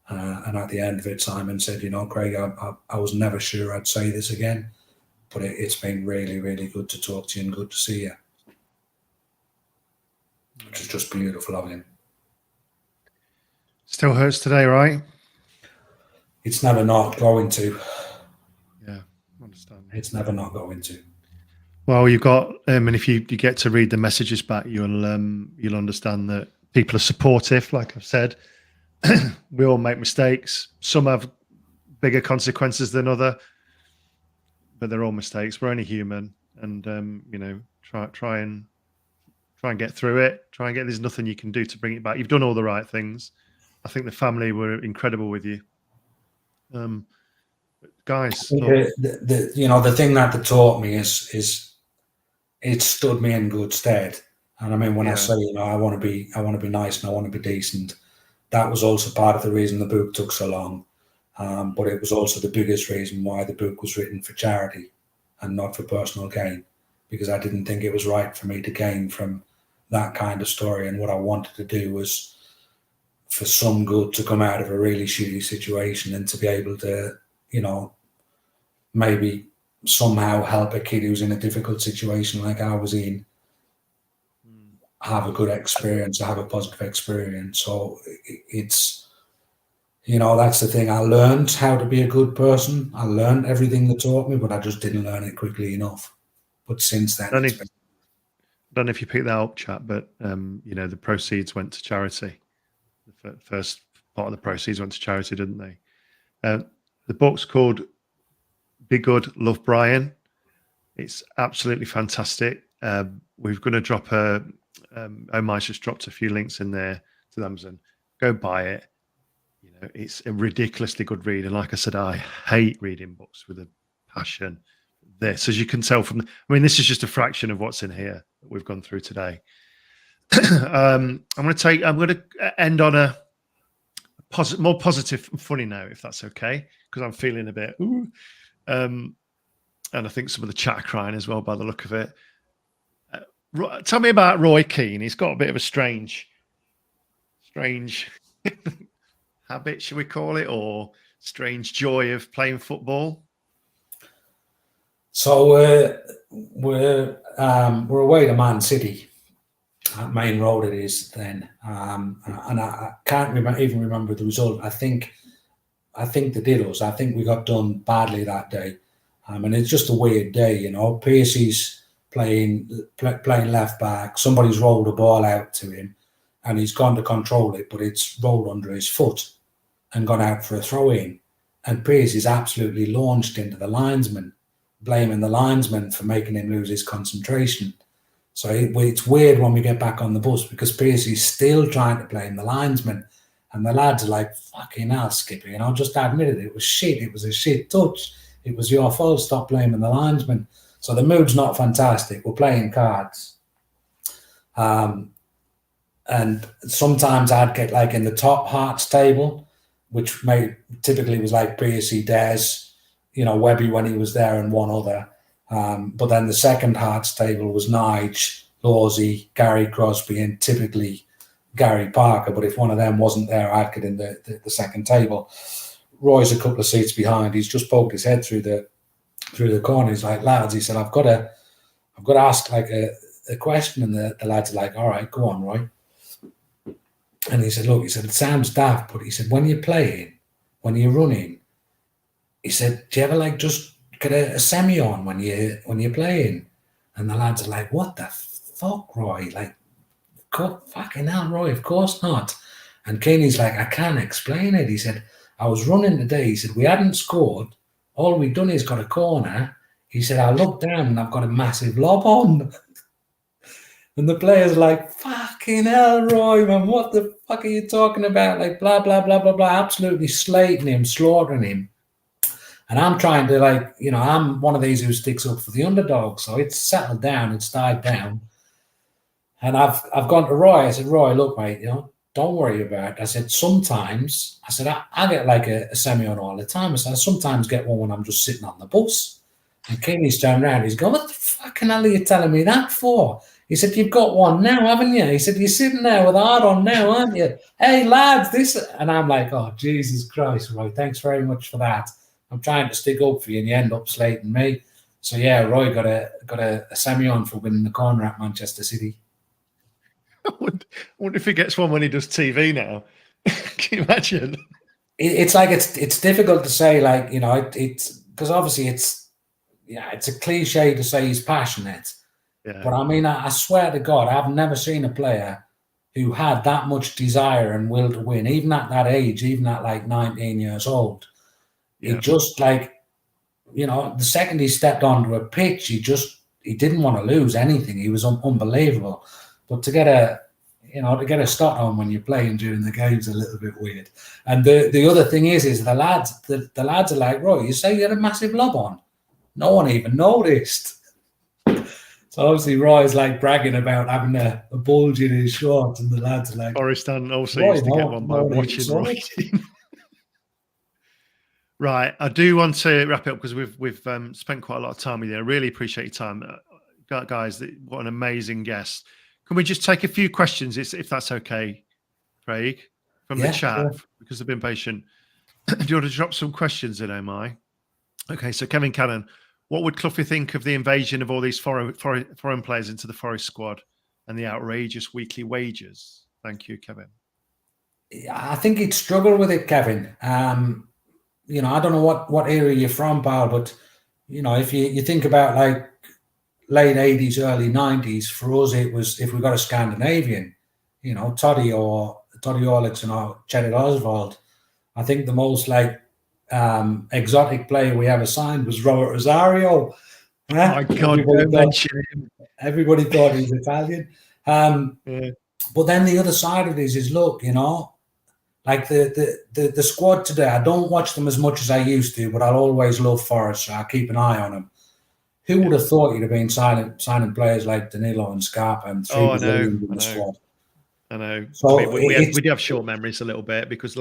And at the end of it, Simon said, you know, Craig, I was never sure I'd say this again, but it's been really, really good to talk to you and good to see you. Which is just beautiful of him. Still hurts today, right? It's never not going to. Yeah, I understand. It's never not going to. Well, you've got, and if you get to read the messages back, you'll understand that people are supportive. Like I've said, we all make mistakes. Some have bigger consequences than other, but they're all mistakes. We're only human, and you know, try and get through it. Try and get. There's nothing you can do to bring it back. You've done all the right things. I think the family were incredible with you. Guys, the thing that they taught me is it stood me in good stead. And I mean, when I say, you know, I want to be nice and I want to be decent, that was also part of the reason the book took so long. But it was also the biggest reason why the book was written for charity and not for personal gain, because I didn't think it was right for me to gain from that kind of story. And what I wanted to do was for some good to come out of a really shitty situation and to be able to, you know, maybe somehow help a kid who's in a difficult situation like I was in have a good experience, have a positive experience. So it's, you know, that's the thing. I learned how to be a good person. I learned everything they taught me, but I just didn't learn it quickly enough. But since then, I don't know if you picked that up, chat, but you know, the proceeds went to charity. The first part of the proceeds went to charity, didn't they? The book's called Be Good, Love Brian. It's absolutely fantastic. We're going to drop Omar's just dropped a few links in there to Amazon. Go buy it. You know, it's a ridiculously good read. And like I said, I hate reading books with a passion. This, as you can tell from, I mean, this is just a fraction of what's in here that we've gone through today. I'm going to end on a more positive and funny note, if that's okay, because I'm feeling a bit, and I think some of the chat are crying as well by the look of it. Tell me about Roy Keane. He's got a bit of a strange habit, should we call it, or strange joy of playing football. So we're away to Man City. At Main Road it is then, and I can't even remember the result. I think they did us. I think we got done badly that day, and it's just a weird day, you know. Piercy's playing left back. Somebody's rolled a ball out to him, and he's gone to control it, but it's rolled under his foot and gone out for a throw in. And Piercy's absolutely launched into the linesman, blaming the linesman for making him lose his concentration. So it's weird when we get back on the bus because Piercy's still trying to blame the linesman. And the lads are like, fucking hell, Skippy. And I'll just admit it was shit. It was a shit touch. It was your fault. Stop blaming the linesman. So the mood's not fantastic. We're playing cards. And sometimes I'd get like in the top hearts table, which typically was like Piercy, Des, you know, Webby when he was there and one other. But then the second hearts table was Nige, Lawsy, Gary Crosby, and typically Gary Parker. But if one of them wasn't there, I'd get in the second table. Roy's a couple of seats behind. He's just poked his head through the corner. He's like, lads, he said, I've got to ask like a question. And the lads are like, all right, go on, Roy. And he said, look, he said, it sounds daft, but he said, when you're playing, when you're running, he said, do you ever like just get a semi on when you're playing? And the lads are like, what the fuck, Roy? Like, fucking hell, Roy, of course not. And Keeney's like, I can't explain it. He said, I was running today. He said, we hadn't scored. All we'd done is got a corner. He said, I look down and I've got a massive lob on. And the player's like, fucking hell, Roy, man, what the fuck are you talking about? Like, blah, blah, blah, blah, blah, absolutely slating him, slaughtering him. And I'm trying to, like, you know, I'm one of these who sticks up for the underdog. So it's settled down, it's died down. And I've gone to Roy. I said, Roy, look, mate, you know, don't worry about it. I said, sometimes, I said, I get like a semi-on all the time. I said, I sometimes get one when I'm just sitting on the bus. And Keeney's turned around, he's going, what the fucking hell are you telling me that for? He said, you've got one now, haven't you? He said, you're sitting there with a hard on now, aren't you? Hey, lads, this... And I'm like, oh, Jesus Christ, Roy, thanks very much for that. I'm trying to stick up for you, and you end up slating me. So, yeah, Roy got a semi-on for winning the corner at Manchester City. I wonder if he gets one when he does TV now. Can you imagine? It's like it's difficult to say, like, you know, it's because obviously it's a cliche to say he's passionate. Yeah. But I mean, I swear to God, I've never seen a player who had that much desire and will to win, even at that age, even at like 19 years old. Yeah. He just, like, you know, the second he stepped onto a pitch, he didn't want to lose anything. He was unbelievable. But to get a start on when you're playing during the game's a little bit weird. And the other thing is the lads are like, Roy, you say you had a massive lob on. No one even noticed. So obviously Roy's like bragging about having a bulge in his shorts, and the lads are like, Forest also used to get one by watching Roy. Right, I do want to wrap it up because we've spent quite a lot of time with you. I really appreciate your time, guys. What an amazing guest. Can we just take a few questions, if that's okay, Craig, from the chat, sure, because they've been patient? Do you want to drop some questions in, Omai? Okay, so Kevin Cannon, what would Cloughy think of the invasion of all these foreign players into the Forest squad and the outrageous weekly wages? Thank you, Kevin. I think he'd struggle with it, Kevin. You know, I don't know what area you're from, pal, but, you know, if you think about like late 80s, early 90s, for us, it was, if we got a Scandinavian, you know, Toddy Orlickson or Cheddar Oswald. I think the most like exotic player we ever signed was Robert Rosario. Oh my God, everybody thought he was Italian. Yeah. But then the other side of this is, look, you know, like the squad today, I don't watch them as much as I used to, but I'll always love Forest, so I'll keep an eye on them. Who would have thought you'd have been signing players like Danilo and Scarpa and in the squad? I know. So I mean, we do have short memories a little bit because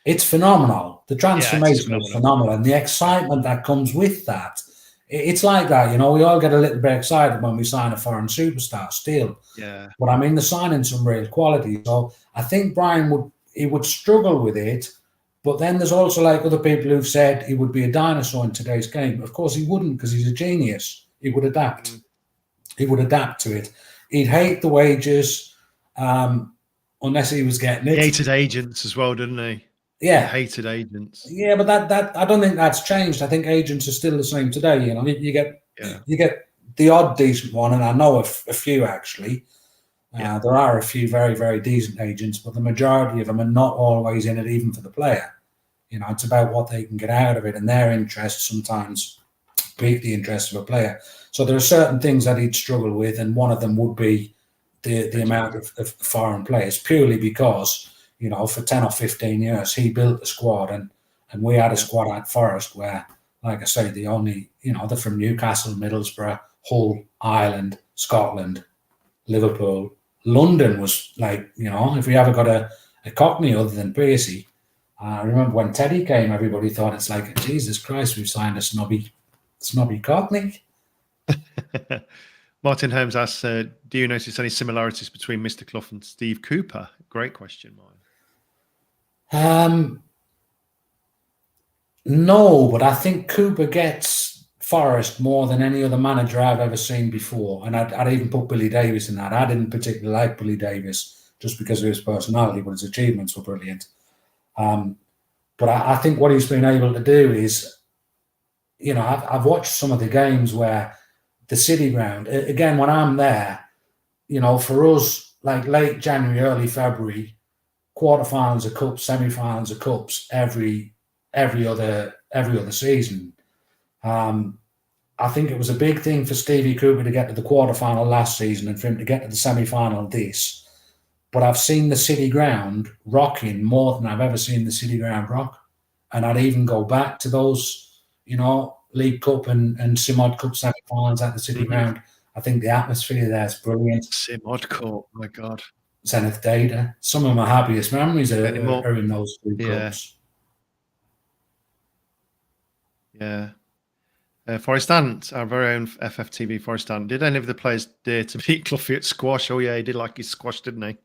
it's phenomenal. The transformation is phenomenal, and the excitement that comes with that. It's like that, you know. We all get a little bit excited when we sign a foreign superstar still. Yeah. But I mean, they're signing some real quality. So I think Brian would struggle with it. But then there's also like other people who've said he would be a dinosaur in today's game. Of course he wouldn't, because he's a genius. He would adapt. He would adapt to it. He'd hate the wages unless he was getting it. He hated agents as well, didn't he? Yeah. He hated agents. Yeah, but that I don't think that's changed. I think agents are still the same today. You know, you get the odd decent one, and I know a few actually. There are a few very, very decent agents, but the majority of them are not always in it, even for the player. You know, it's about what they can get out of it, and their interests sometimes pique the interest of a player. So there are certain things that he'd struggle with, and one of them would be the amount of foreign players, purely because, you know, for 10 or 15 years, he built the squad, and we had a squad at Forest where, like I say, the only, you know, they're from Newcastle, Middlesbrough, Hull, Ireland, Scotland, Liverpool. London was like, you know, if we ever got a Cockney other than Piercy, I remember when Teddy came, everybody thought, it's like, Jesus Christ, we've signed a snobby Cockney. Martin Holmes asks, do you notice any similarities between Mr. Clough and Steve Cooper? Great question, Martin. No, but I think Cooper gets Forest more than any other manager I've ever seen before. And I'd even put Billy Davis in that. I didn't particularly like Billy Davis just because of his personality, but his achievements were brilliant. But I think what he's been able to do is, you know, I've watched some of the games where the City ground, again, when I'm there, you know, for us, like late January, early February, quarterfinals of cups, semi-finals of cups every other season. I think it was a big thing for Stevie Cooper to get to the quarterfinal last season and for him to get to the semi-final this. But I've seen the City Ground rocking more than I've ever seen the City Ground rock. And I'd even go back to those, you know, League Cup and Simod Cup semi-finals at the City Ground. I think the atmosphere there is brilliant. Simod Court, my God. Zenith Data. Some of my happiest memories are in those two clubs. Yeah. Forest Ant, our very own FFTV Forest Ant. Did any of the players dare to beat Cloughy at squash? Oh yeah, he did like his squash, didn't he?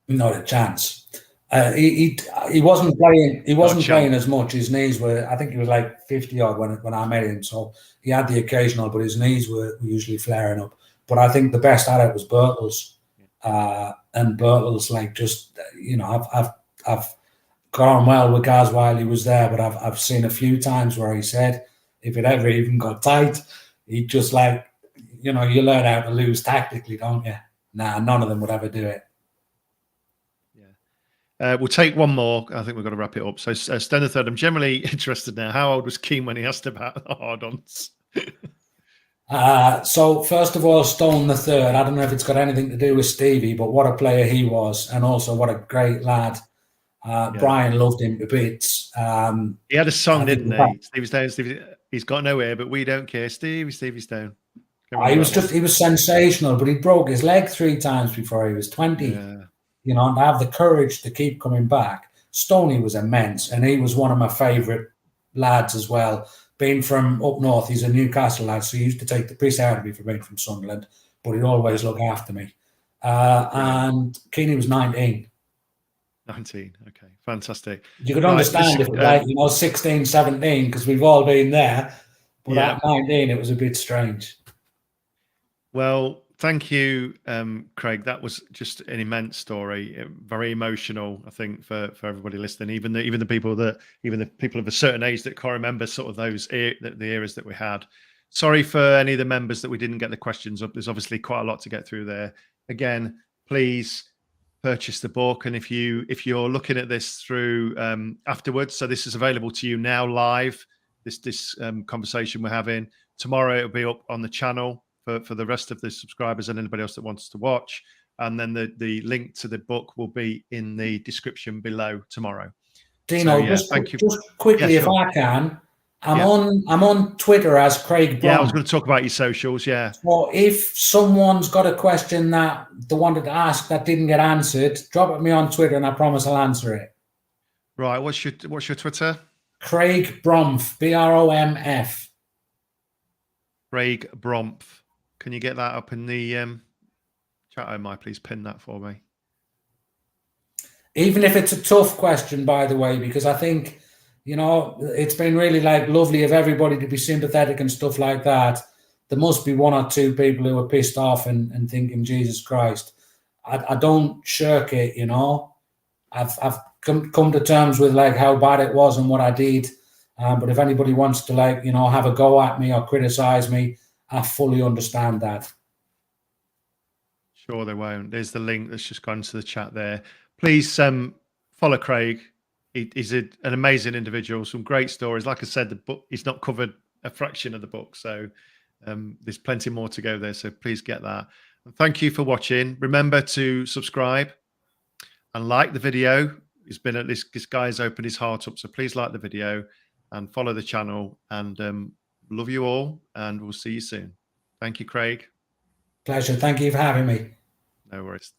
Not a chance. He wasn't playing. He wasn't playing as much. His knees were. I think he was like 50 odd when I met him. So he had the occasional, but his knees were usually flaring up. But I think the best at it was Birtles, and Birtles, like, just, you know, I've got on well with Gaz while he was there, but I've seen a few times where he said if it ever even got tight, he'd just, like, you know, you learn how to lose tactically, don't you? Nah, none of them would ever do it. We'll take one more. I think we've got to wrap it up. So, Stone the Third, I'm generally interested now. How old was Keane when he asked about the hard-ons? So, first of all, Stone the Third, I don't know if it's got anything to do with Stevie, but what a player he was, and also what a great lad. Brian loved him to bits. He had a song, didn't he? Stevie Stone, Stevie, he's got nowhere, but we don't care. Stevie Stone. He was sensational, but he broke his leg 3 times before he was 20. Yeah. You know, and to have the courage to keep coming back. Stoney was immense, and he was one of my favourite lads as well. Being from up north, he's a Newcastle lad, so he used to take the piss out of me for being from Sunderland, but he'd always look after me. And Keeney was 19. 19, okay, fantastic. You could understand if it was like, you know, 16, 17, because we've all been there, but at 19, it was a bit strange. Well, thank you, Craig. That was just an immense story, very emotional, I think, for everybody listening. Even the people of a certain age that can't remember sort of the eras that we had. Sorry for any of the members that we didn't get the questions up. There's obviously quite a lot to get through there. Again, please purchase the book, and if you're looking at this through afterwards, so this is available to you now live. This conversation we're having tomorrow, it'll be up on the channel for the rest of the subscribers and anybody else that wants to watch. And then the link to the book will be in the description below tomorrow. Dino, thank you. Just quickly, if I can, I'm on Twitter as Craig Brom. Yeah, I was going to talk about your socials. Yeah. So if someone's got a question that they wanted to ask that didn't get answered, drop it me on Twitter, and I promise I'll answer it. Right. What's your Twitter? Craig Bromf, BROMF. Craig Bromf. Can you get that up in the chat? Oh my, please pin that for me. Even if it's a tough question, by the way, because I think, you know, it's been really, like, lovely of everybody to be sympathetic and stuff like that. There must be 1 or 2 people who are pissed off and thinking, Jesus Christ. I don't shirk it, you know. I've come to terms with, like, how bad it was and what I did. But if anybody wants to, like, you know, have a go at me or criticize me, I fully understand that. Sure, they won't. There's the link that's just gone to the chat there. Please follow Craig. He's an amazing individual, some great stories. Like I said, the book, he's not covered a fraction of the book, so there's plenty more to go there. So please get that. And thank you for watching. Remember to subscribe and like the video. He's been this guy's opened his heart up, so please like the video and follow the channel. And love you all, and we'll see you soon. Thank you, Craig. Pleasure. Thank you for having me. No worries.